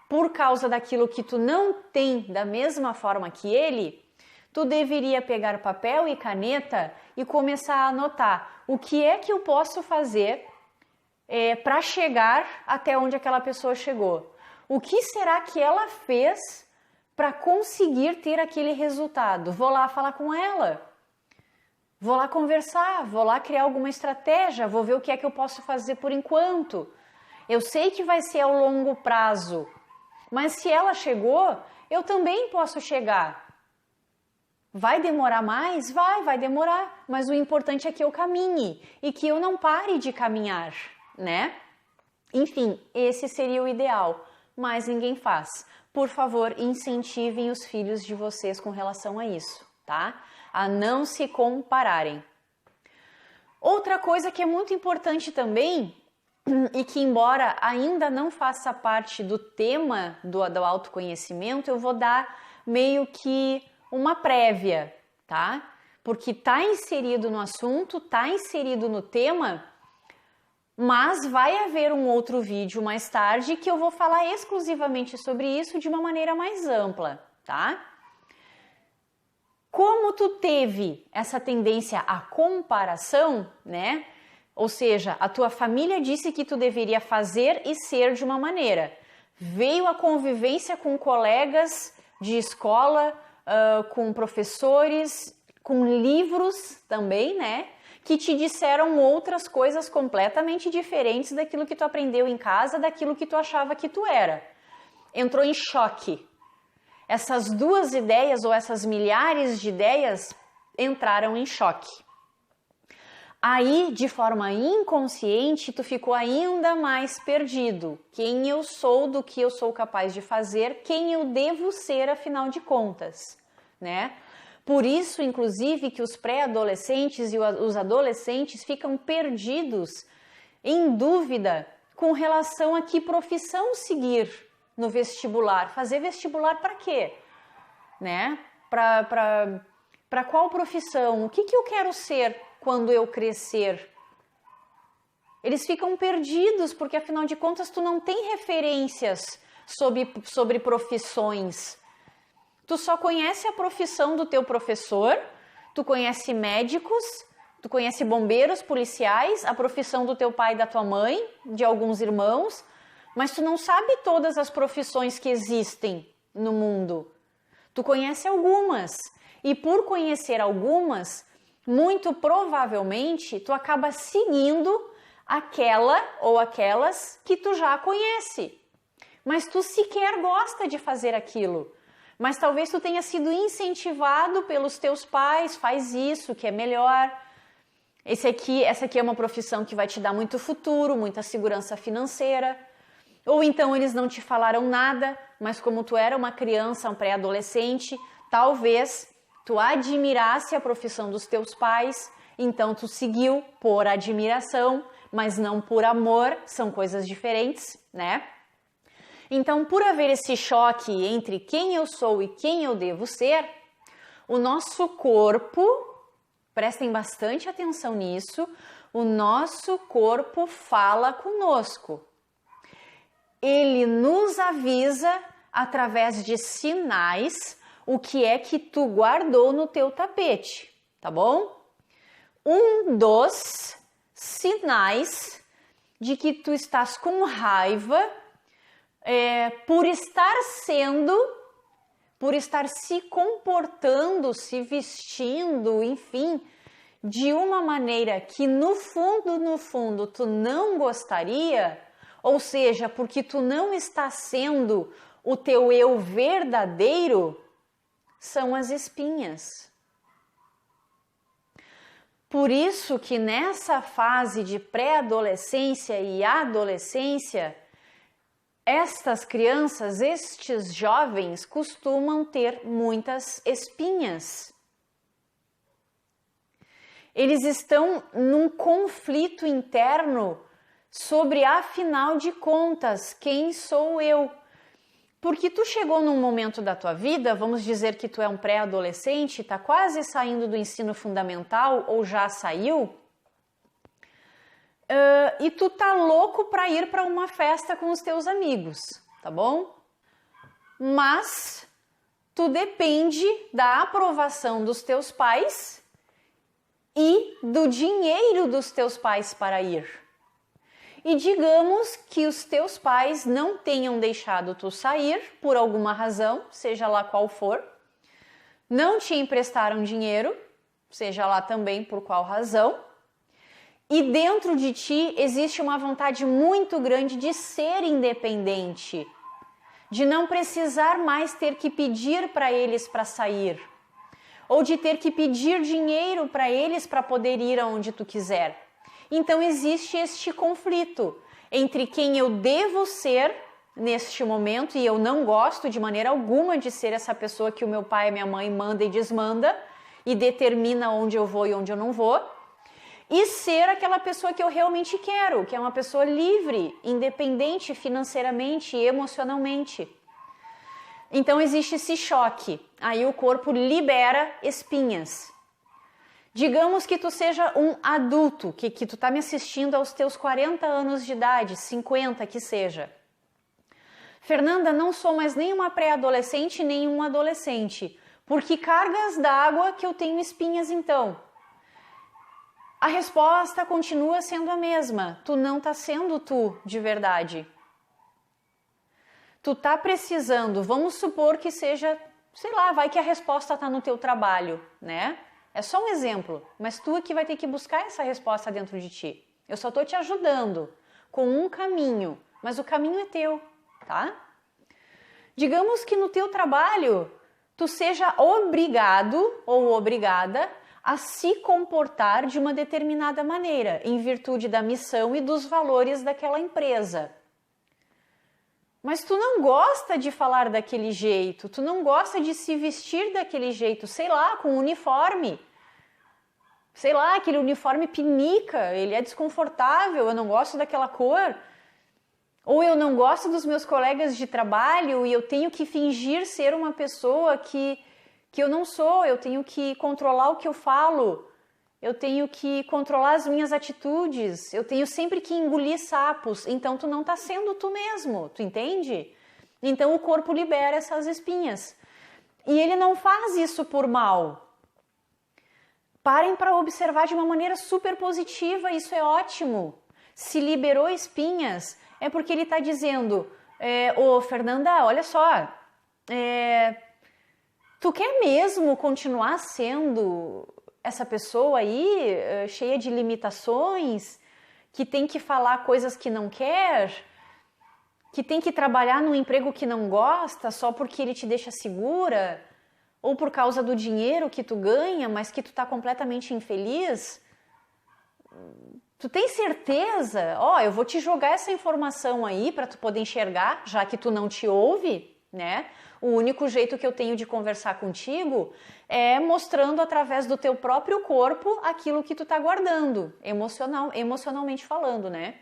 por causa daquilo que tu não tem da mesma forma que ele, tu deveria pegar papel e caneta e começar a anotar o que é que eu posso fazer para chegar até onde aquela pessoa chegou. O que será que ela fez para conseguir ter aquele resultado? Vou lá falar com ela, vou lá conversar, vou lá criar alguma estratégia, vou ver o que é que eu posso fazer por enquanto. Eu sei que vai ser ao longo prazo, mas se ela chegou, eu também posso chegar. Vai demorar mais? Vai demorar, mas o importante é que eu caminhe e que eu não pare de caminhar, né? Enfim, esse seria o ideal, mas ninguém faz. Por favor, incentivem os filhos de vocês com relação a isso, tá? A não se compararem. Outra coisa que é muito importante também, e que embora ainda não faça parte do tema do autoconhecimento, eu vou dar meio que uma prévia, tá? Porque está inserido no assunto, está inserido no tema, mas vai haver um outro vídeo mais tarde que eu vou falar exclusivamente sobre isso de uma maneira mais ampla, tá? Como tu teve essa tendência à comparação, né? Ou seja, a tua família disse que tu deveria fazer e ser de uma maneira. Veio a convivência com colegas de escola, com professores, com livros também, né? Que te disseram outras coisas completamente diferentes daquilo que tu aprendeu em casa, daquilo que tu achava que tu era. Entrou em choque. Essas duas ideias ou essas milhares de ideias entraram em choque. Aí, de forma inconsciente, tu ficou ainda mais perdido. Quem eu sou, do que eu sou capaz de fazer, quem eu devo ser, afinal de contas, né? Por isso, inclusive, que os pré-adolescentes e os adolescentes ficam perdidos, em dúvida, com relação a que profissão seguir no vestibular. Fazer vestibular para quê? Né? Para qual profissão? O que eu quero ser quando eu crescer? Eles ficam perdidos, porque afinal de contas tu não tem referências sobre profissões. Tu só conhece a profissão do teu professor, tu conhece médicos, tu conhece bombeiros, policiais, a profissão do teu pai e da tua mãe, de alguns irmãos, mas tu não sabe todas as profissões que existem no mundo. Tu conhece algumas, e por conhecer algumas, muito provavelmente tu acaba seguindo aquela ou aquelas que tu já conhece, mas tu sequer gosta de fazer aquilo. Mas talvez tu tenha sido incentivado pelos teus pais, faz isso, que é melhor. Essa aqui é uma profissão que vai te dar muito futuro, muita segurança financeira. Ou então eles não te falaram nada, mas como tu era uma criança, um pré-adolescente, talvez tu admirasse a profissão dos teus pais, então tu seguiu por admiração, mas não por amor, são coisas diferentes, né? Então, por haver esse choque entre quem eu sou e quem eu devo ser, o nosso corpo, prestem bastante atenção nisso, o nosso corpo fala conosco. Ele nos avisa através de sinais o que é que tu guardou no teu tapete, tá bom? Um dos sinais de que tu estás com raiva por estar se comportando, se vestindo, enfim, de uma maneira que no fundo, tu não gostaria, ou seja, porque tu não está sendo o teu eu verdadeiro, são as espinhas. Por isso que nessa fase de pré-adolescência e adolescência, estas crianças, estes jovens, costumam ter muitas espinhas. Eles estão num conflito interno sobre, afinal de contas, quem sou eu? Porque tu chegou num momento da tua vida, vamos dizer que tu é um pré-adolescente, está quase saindo do ensino fundamental ou já saiu, e tu tá louco para ir para uma festa com os teus amigos, tá bom? Mas tu depende da aprovação dos teus pais e do dinheiro dos teus pais para ir. E digamos que os teus pais não tenham deixado tu sair por alguma razão, seja lá qual for, não te emprestaram dinheiro, seja lá também por qual razão, e dentro de ti existe uma vontade muito grande de ser independente, de não precisar mais ter que pedir para eles para sair, ou de ter que pedir dinheiro para eles para poder ir aonde tu quiser. Então existe este conflito entre quem eu devo ser neste momento, e eu não gosto de maneira alguma de ser essa pessoa que o meu pai e minha mãe manda e desmanda e determina onde eu vou e onde eu não vou, e ser aquela pessoa que eu realmente quero, que é uma pessoa livre, independente financeiramente e emocionalmente. Então existe esse choque, aí o corpo libera espinhas. Digamos que tu seja um adulto, que tu tá me assistindo aos teus 40 anos de idade, 50 que seja. Fernanda, não sou mais nem uma pré-adolescente, nem um adolescente. Por que cargas d'água que eu tenho espinhas então? A resposta continua sendo a mesma. Tu não tá sendo tu de verdade. Tu tá precisando, vamos supor que seja, sei lá, vai que a resposta tá no teu trabalho, né? É só um exemplo, mas tu é que vai ter que buscar essa resposta dentro de ti. Eu só tô te ajudando com um caminho, mas o caminho é teu, tá? Digamos que no teu trabalho tu seja obrigado ou obrigada a se comportar de uma determinada maneira, em virtude da missão e dos valores daquela empresa. Mas tu não gosta de falar daquele jeito, tu não gosta de se vestir daquele jeito, sei lá, com uniforme. Sei lá, aquele uniforme pinica, ele é desconfortável, eu não gosto daquela cor. Ou eu não gosto dos meus colegas de trabalho e eu tenho que fingir ser uma pessoa que eu não sou, eu tenho que controlar o que eu falo, eu tenho que controlar as minhas atitudes, eu tenho sempre que engolir sapos, então tu não tá sendo tu mesmo, tu entende? Então o corpo libera essas espinhas. E ele não faz isso por mal. Parem para observar de uma maneira super positiva, isso é ótimo. Se liberou espinhas, é porque ele está dizendo, ô Fernanda, olha só, tu quer mesmo continuar sendo essa pessoa aí, cheia de limitações, que tem que falar coisas que não quer, que tem que trabalhar num emprego que não gosta só porque ele te deixa segura, ou por causa do dinheiro que tu ganha, mas que tu tá completamente infeliz? Tu tem certeza? Eu vou te jogar essa informação aí para tu poder enxergar, já que tu não te ouve, né? O único jeito que eu tenho de conversar contigo é mostrando através do teu próprio corpo aquilo que tu tá guardando, emocionalmente falando, né?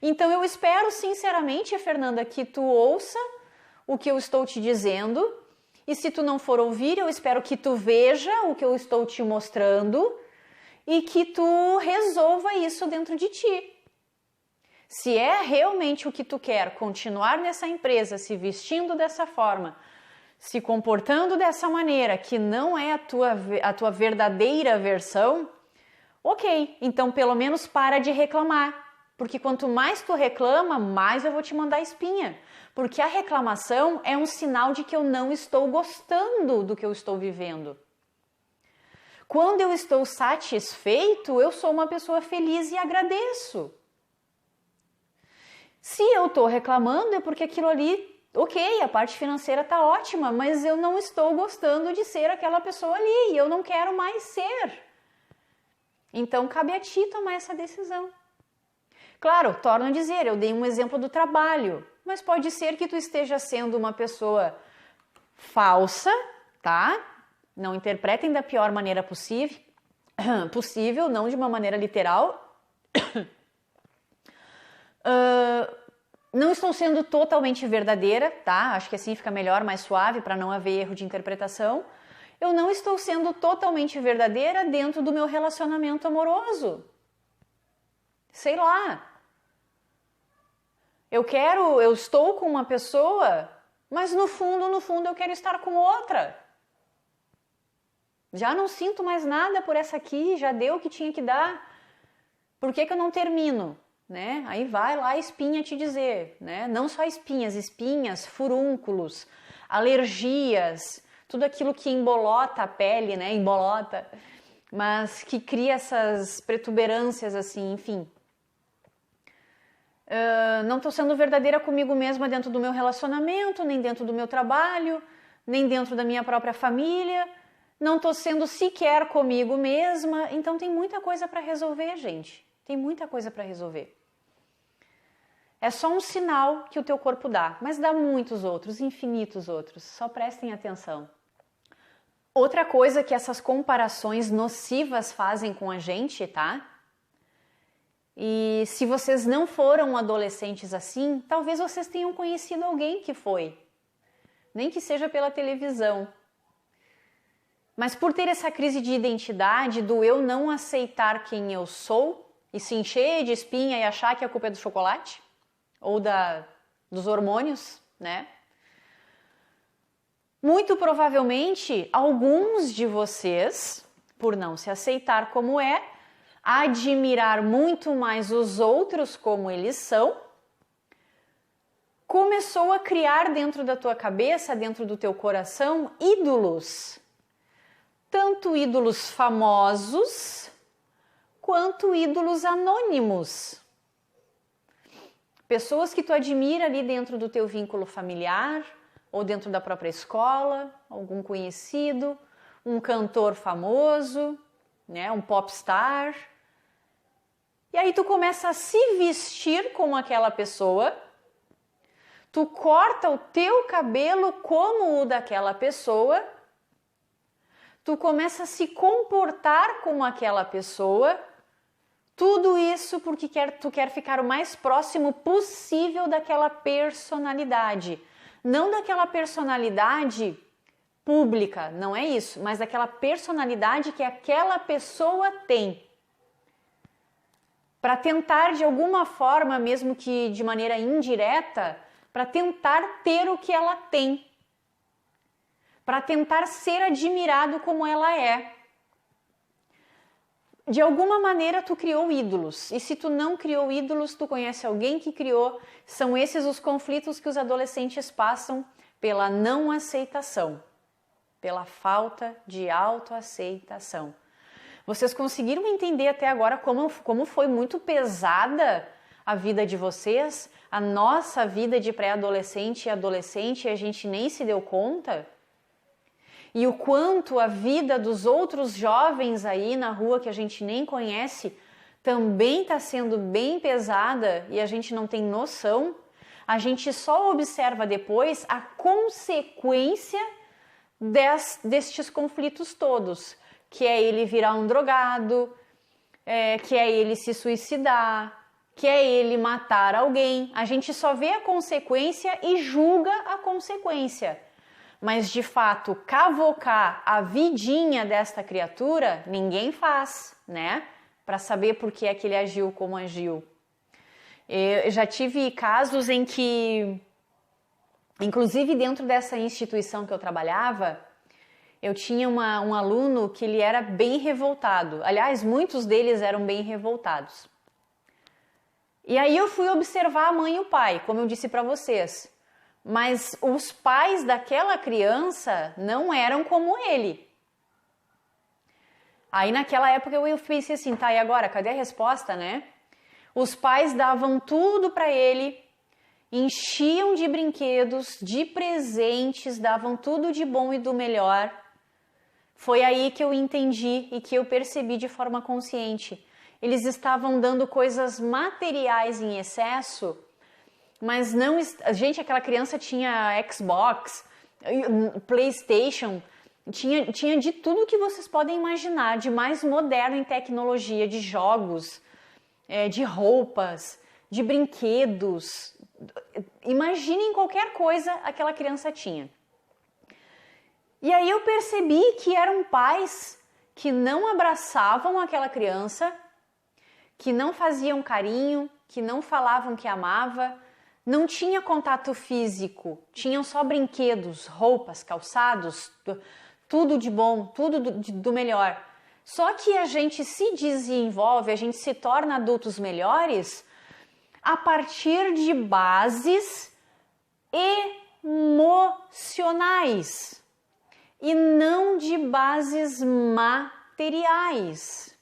Então eu espero sinceramente, Fernanda, que tu ouça o que eu estou te dizendo, e se tu não for ouvir, eu espero que tu veja o que eu estou te mostrando e que tu resolva isso dentro de ti. Se é realmente o que tu quer, continuar nessa empresa, se vestindo dessa forma, se comportando dessa maneira, que não é a tua verdadeira versão, ok, então pelo menos para de reclamar. Porque quanto mais tu reclama, mais eu vou te mandar espinha. Porque a reclamação é um sinal de que eu não estou gostando do que eu estou vivendo. Quando eu estou satisfeito, eu sou uma pessoa feliz e agradeço. Se eu estou reclamando é porque aquilo ali, ok, a parte financeira está ótima, mas eu não estou gostando de ser aquela pessoa ali e eu não quero mais ser. Então cabe a ti tomar essa decisão. Claro, torno a dizer, eu dei um exemplo do trabalho, mas pode ser que tu esteja sendo uma pessoa falsa, tá? Não interpretem da pior maneira possível, não de uma maneira literal. Não estou sendo totalmente verdadeira, tá? Acho que assim fica melhor, mais suave, para não haver erro de interpretação. Eu não estou sendo totalmente verdadeira dentro do meu relacionamento amoroso. Sei lá. Eu estou com uma pessoa, mas no fundo eu quero estar com outra. Já não sinto mais nada por essa aqui, já deu o que tinha que dar. Por que eu não termino? Né? Aí vai lá a espinha te dizer, né? Não só espinhas, furúnculos, alergias, tudo aquilo que embolota a pele, né? Embolota, mas que cria essas protuberâncias assim, enfim. Não estou sendo verdadeira comigo mesma dentro do meu relacionamento, nem dentro do meu trabalho, nem dentro da minha própria família. Não estou sendo sequer comigo mesma. Então tem muita coisa para resolver, gente. Tem muita coisa para resolver. É só um sinal que o teu corpo dá, mas dá muitos outros, infinitos outros. Só prestem atenção. Outra coisa que essas comparações nocivas fazem com a gente, tá? E se vocês não foram adolescentes assim, talvez vocês tenham conhecido alguém que foi. Nem que seja pela televisão. Mas por ter essa crise de identidade, do eu não aceitar quem eu sou, e se encher de espinha e achar que a culpa é do chocolate, ou dos hormônios, né? Muito provavelmente, alguns de vocês, por não se aceitar como é, admirar muito mais os outros como eles são, começou a criar dentro da tua cabeça, dentro do teu coração, ídolos. Tanto ídolos famosos, quanto ídolos anônimos. Pessoas que tu admira ali dentro do teu vínculo familiar, ou dentro da própria escola, algum conhecido, um cantor famoso, né, um popstar. E aí tu começa a se vestir como aquela pessoa, tu corta o teu cabelo como o daquela pessoa, tu começa a se comportar como aquela pessoa, tudo isso porque tu quer ficar o mais próximo possível daquela personalidade. Não daquela personalidade pública, não é isso, mas daquela personalidade que aquela pessoa tem. Para tentar de alguma forma, mesmo que de maneira indireta, para tentar ter o que ela tem. Para tentar ser admirado como ela é. De alguma maneira tu criou ídolos, e se tu não criou ídolos, tu conhece alguém que criou. São esses os conflitos que os adolescentes passam pela não aceitação, pela falta de autoaceitação. Vocês conseguiram entender até agora como foi muito pesada a vida de vocês, a nossa vida de pré-adolescente e adolescente, e a gente nem se deu conta? E o quanto a vida dos outros jovens aí na rua que a gente nem conhece também está sendo bem pesada e a gente não tem noção. A gente só observa depois a consequência destes conflitos todos, que é ele virar um drogado, que é ele se suicidar, que é ele matar alguém. A gente só vê a consequência e julga a consequência. Mas, de fato, cavocar a vidinha desta criatura, ninguém faz, né? Para saber por que é que ele agiu como agiu. Eu já tive casos em que, inclusive dentro dessa instituição que eu trabalhava, eu tinha um aluno que ele era bem revoltado. Aliás, muitos deles eram bem revoltados. E aí eu fui observar a mãe e o pai, como eu disse para vocês. Mas os pais daquela criança não eram como ele. Aí naquela época eu pensei assim, tá, e agora? Cadê a resposta, né? Os pais davam tudo para ele, enchiam de brinquedos, de presentes, davam tudo de bom e do melhor. Foi aí que eu entendi e que eu percebi de forma consciente. Eles estavam dando coisas materiais em excesso, mas não... Gente, aquela criança tinha Xbox, PlayStation, tinha de tudo que vocês podem imaginar, de mais moderno em tecnologia, de jogos, de roupas, de brinquedos. Imaginem qualquer coisa aquela criança tinha. E aí eu percebi que eram pais que não abraçavam aquela criança, que não faziam carinho, que não falavam que amava, não tinha contato físico, tinham só brinquedos, roupas, calçados, tudo de bom, tudo do melhor. Só que a gente se desenvolve, a gente se torna adultos melhores a partir de bases emocionais e não de bases materiais.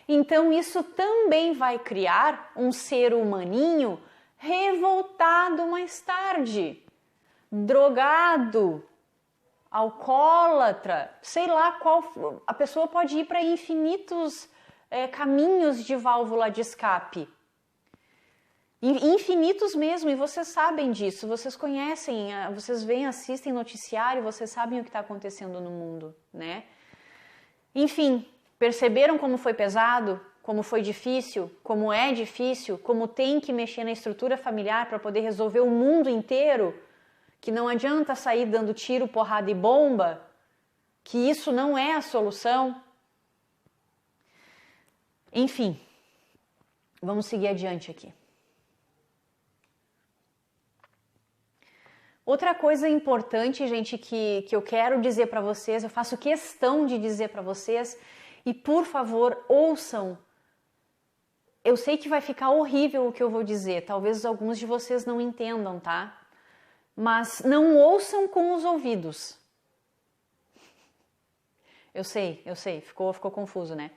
Então isso também vai criar um ser humaninho revoltado mais tarde, drogado, alcoólatra, sei lá qual. A pessoa pode ir para infinitos caminhos de válvula de escape. Infinitos mesmo, e vocês sabem disso, vocês conhecem, vocês veem, assistem noticiário, vocês sabem o que está acontecendo no mundo, né? Enfim, perceberam como foi pesado? Como foi difícil, como é difícil, como tem que mexer na estrutura familiar para poder resolver o mundo inteiro, que não adianta sair dando tiro, porrada e bomba, que isso não é a solução. Enfim, vamos seguir adiante aqui. Outra coisa importante, gente, que eu quero dizer para vocês, eu faço questão de dizer para vocês, e por favor, ouçam. Eu sei que vai ficar horrível o que eu vou dizer, talvez alguns de vocês não entendam, tá? Mas não ouçam com os ouvidos. Eu sei, ficou confuso, né?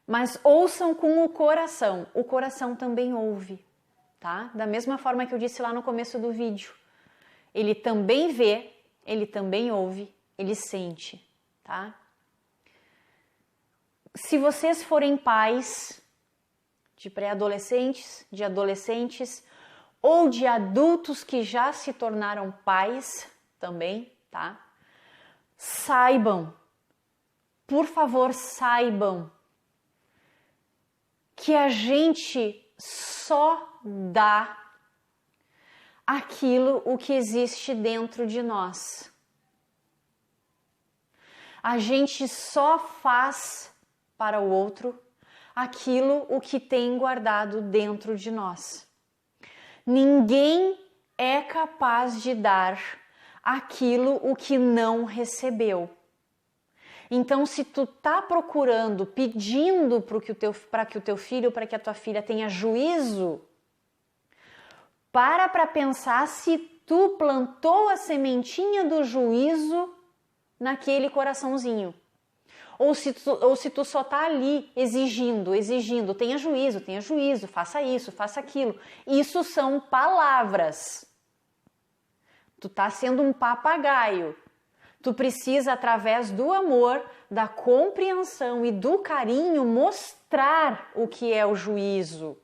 Mas ouçam com o coração também ouve, tá? Da mesma forma que eu disse lá no começo do vídeo. Ele também vê, ele também ouve, ele sente, tá? Se vocês forem pais de pré-adolescentes, de adolescentes ou de adultos que já se tornaram pais também, tá? Saibam, por favor, saibam que a gente só dá aquilo o que existe dentro de nós. A gente só faz para o outro aquilo o que tem guardado dentro de nós. Ninguém é capaz de dar aquilo o que não recebeu. Então, se tu tá procurando, pedindo para que o teu filho, para que a tua filha tenha juízo, para pensar se tu plantou a sementinha do juízo naquele coraçãozinho. Ou se tu só tá ali exigindo, tenha juízo, faça isso, faça aquilo. Isso são palavras. Tu tá sendo um papagaio. Tu precisa, através do amor, da compreensão e do carinho, mostrar o que é o juízo.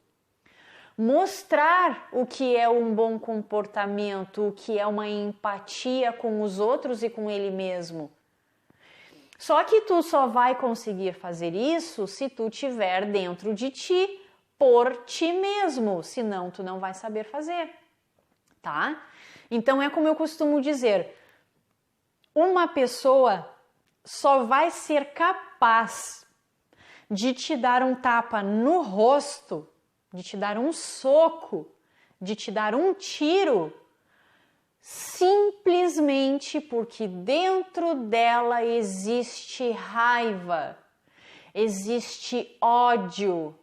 Mostrar o que é um bom comportamento, o que é uma empatia com os outros e com ele mesmo. Só que tu só vai conseguir fazer isso se tu tiver dentro de ti, por ti mesmo, senão tu não vai saber fazer, tá? Então é como eu costumo dizer, uma pessoa só vai ser capaz de te dar um tapa no rosto, de te dar um soco, de te dar um tiro, simplesmente porque dentro dela existe raiva, existe ódio,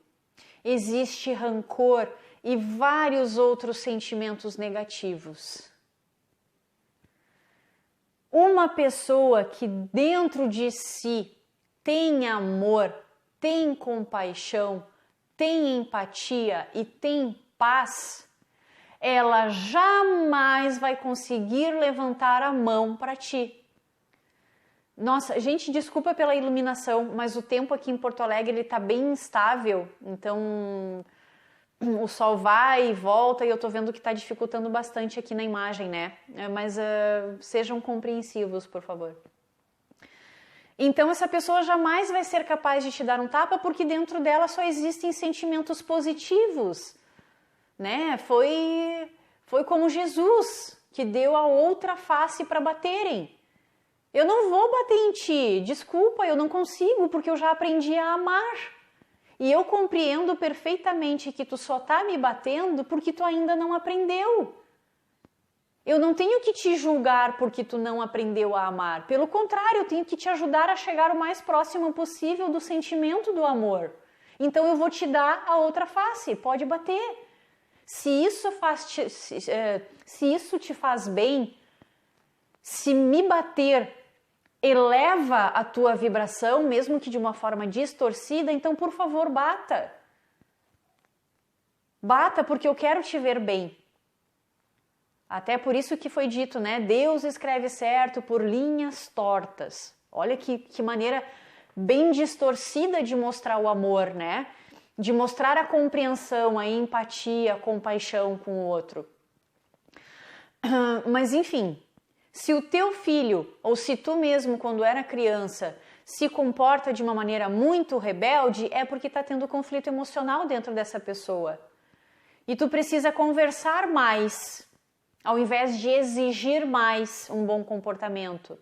existe rancor e vários outros sentimentos negativos. Uma pessoa que dentro de si tem amor, tem compaixão, tem empatia e tem paz, ela jamais vai conseguir levantar a mão para ti. Nossa, gente, desculpa pela iluminação, mas o tempo aqui em Porto Alegre ele tá bem instável, então o sol vai e volta e eu tô vendo que tá dificultando bastante aqui na imagem, né? Mas sejam compreensivos, por favor. Então essa pessoa jamais vai ser capaz de te dar um tapa porque dentro dela só existem sentimentos positivos, né? Foi como Jesus que deu a outra face para baterem. Eu não vou bater em ti, desculpa, eu não consigo porque eu já aprendi a amar. E eu compreendo perfeitamente que tu só tá me batendo porque tu ainda não aprendeu. Eu não tenho que te julgar porque tu não aprendeu a amar. Pelo contrário, eu tenho que te ajudar a chegar o mais próximo possível do sentimento do amor. Então eu vou te dar a outra face, pode bater. Se isso te faz bem, se me bater eleva a tua vibração, mesmo que de uma forma distorcida, então por favor bata. Bata porque eu quero te ver bem. Até por isso que foi dito, né? Deus escreve certo por linhas tortas. Olha que maneira bem distorcida de mostrar o amor, né? De mostrar a compreensão, a empatia, a compaixão com o outro. Mas enfim, se o teu filho, ou se tu mesmo, quando era criança, se comporta de uma maneira muito rebelde, é porque está tendo conflito emocional dentro dessa pessoa. E tu precisa conversar mais, ao invés de exigir mais um bom comportamento.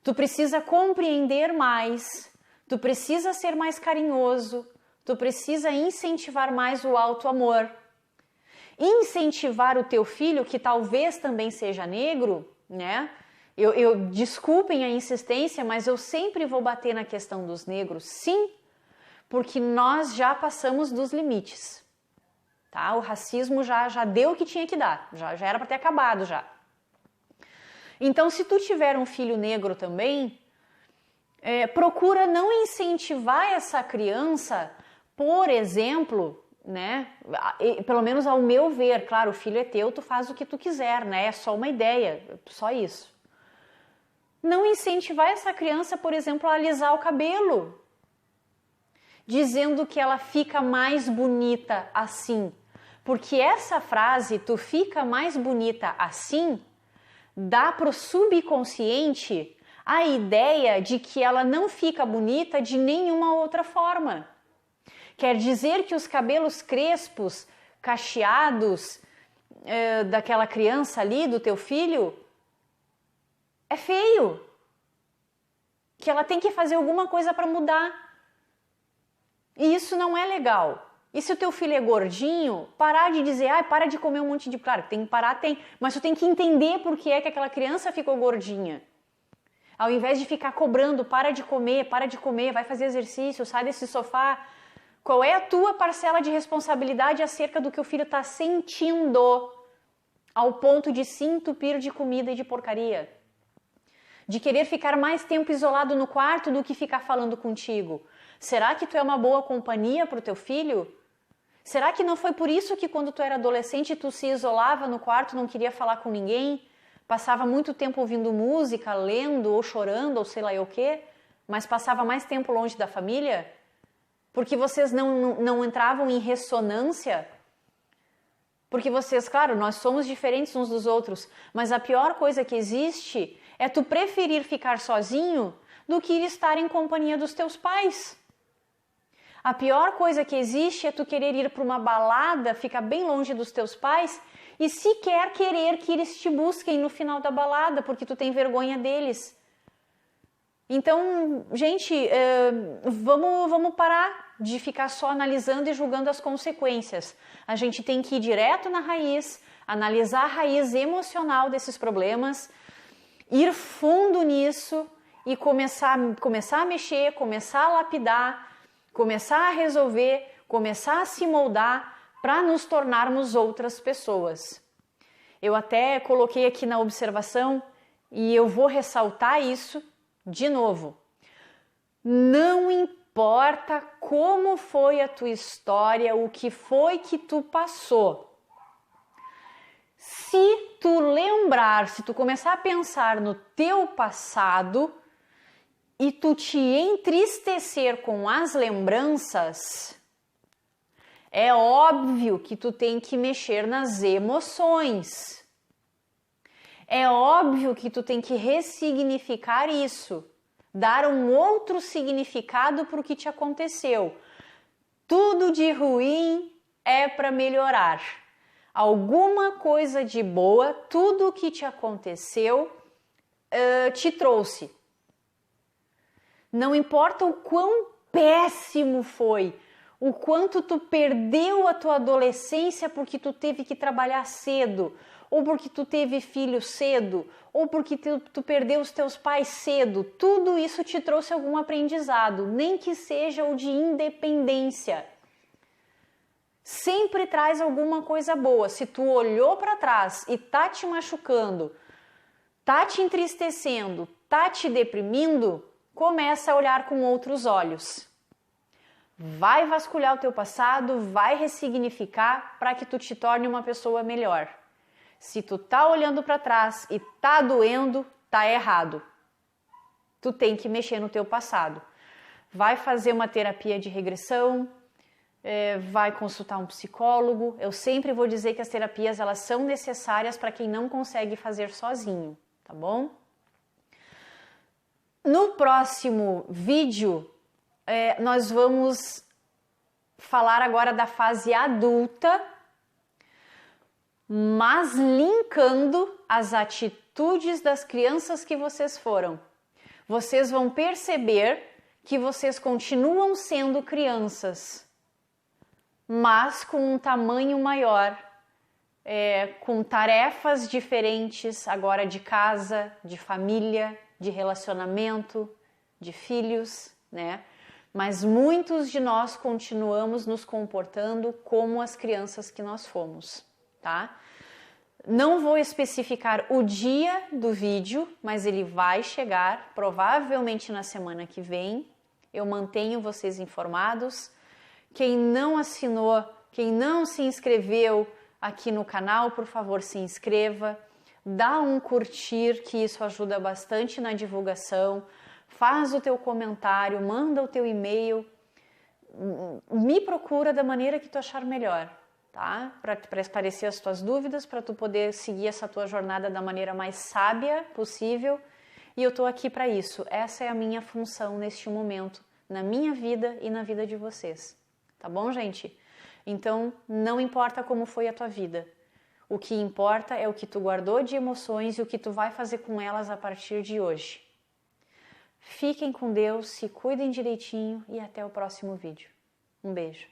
Tu precisa compreender mais, tu precisa ser mais carinhoso, tu precisa incentivar mais o auto-amor. incentivar o teu filho, que talvez também seja negro, né? Desculpem a insistência, mas eu sempre vou bater na questão dos negros, sim, porque nós já passamos dos limites, tá? O racismo já deu o que tinha que dar, já era para ter acabado já. Então, se tu tiver um filho negro também, procura não incentivar essa criança, por exemplo, né? Pelo menos ao meu ver, claro, o filho é teu, tu faz o que tu quiser, né? É só uma ideia, só isso. Não incentivar essa criança, por exemplo, a alisar o cabelo, dizendo que ela fica mais bonita assim. Porque essa frase, tu fica mais bonita assim, dá pro subconsciente a ideia de que ela não fica bonita de nenhuma outra forma. Quer dizer que os cabelos crespos, cacheados, daquela criança ali, do teu filho, é feio. Que ela tem que fazer alguma coisa para mudar. E isso não é legal. E se o teu filho é gordinho, parar de dizer, para de comer um monte de... Claro, tem que parar, tem. Mas tu tem que entender por que é que aquela criança ficou gordinha. Ao invés de ficar cobrando, para de comer, vai fazer exercício, sai desse sofá. Qual é a tua parcela de responsabilidade acerca do que o filho está sentindo ao ponto de se entupir de comida e de porcaria? De querer ficar mais tempo isolado no quarto do que ficar falando contigo? Será que tu é uma boa companhia para o teu filho? Será que não foi por isso que quando tu era adolescente tu se isolava no quarto, não queria falar com ninguém? Passava muito tempo ouvindo música, lendo ou chorando ou sei lá o quê? Mas passava mais tempo longe da família? Porque vocês não entravam em ressonância? Porque vocês, claro, nós somos diferentes uns dos outros, mas a pior coisa que existe é tu preferir ficar sozinho do que estar em companhia dos teus pais. A pior coisa que existe é tu querer ir para uma balada, ficar bem longe dos teus pais e sequer querer que eles te busquem no final da balada, porque tu tem vergonha deles. Então, gente, vamos parar de ficar só analisando e julgando as consequências. A gente tem que ir direto na raiz, analisar a raiz emocional desses problemas, ir fundo nisso e começar a mexer, começar a lapidar, começar a resolver, começar a se moldar para nos tornarmos outras pessoas. Eu até coloquei aqui na observação e eu vou ressaltar isso de novo. Não importa como foi a tua história, o que foi que tu passou. Se tu lembrar, se tu começar a pensar no teu passado e tu te entristecer com as lembranças, é óbvio que tu tem que mexer nas emoções. É óbvio que tu tem que ressignificar isso, dar um outro significado para o que te aconteceu. Tudo de ruim é para melhorar. Alguma coisa de boa, tudo o que te aconteceu te trouxe. Não importa o quão péssimo foi, o quanto tu perdeu a tua adolescência porque tu teve que trabalhar cedo, ou porque tu teve filho cedo, ou porque tu perdeu os teus pais cedo, tudo isso te trouxe algum aprendizado, nem que seja o de independência. Sempre traz alguma coisa boa. Se tu olhou para trás e tá te machucando, tá te entristecendo, tá te deprimindo, começa a olhar com outros olhos. Vai vasculhar o teu passado, vai ressignificar para que tu te torne uma pessoa melhor. Se tu tá olhando para trás e tá doendo, tá errado. Tu tem que mexer no teu passado. Vai fazer uma terapia de regressão, vai consultar um psicólogo. Eu sempre vou dizer que as terapias elas são necessárias para quem não consegue fazer sozinho, tá bom? No próximo vídeo, nós vamos falar agora da fase adulta, mas linkando as atitudes das crianças que vocês foram. Vocês vão perceber que vocês continuam sendo crianças, mas com um tamanho maior, com tarefas diferentes agora de casa, de família, de relacionamento, de filhos, né? Mas muitos de nós continuamos nos comportando como as crianças que nós fomos, tá? Não vou especificar o dia do vídeo, mas ele vai chegar provavelmente na semana que vem. Eu mantenho vocês informados. Quem não assinou, quem não se inscreveu aqui no canal, por favor, se inscreva. Dá um curtir, que isso ajuda bastante na divulgação. Faz o teu comentário, manda o teu e-mail. Me procura da maneira que tu achar melhor, tá? Para esclarecer as tuas dúvidas, para tu poder seguir essa tua jornada da maneira mais sábia possível. E eu tô aqui para isso. Essa é a minha função neste momento, na minha vida e na vida de vocês. Tá bom, gente? Então, não importa como foi a tua vida. O que importa é o que tu guardou de emoções e o que tu vai fazer com elas a partir de hoje. Fiquem com Deus, se cuidem direitinho e até o próximo vídeo. Um beijo.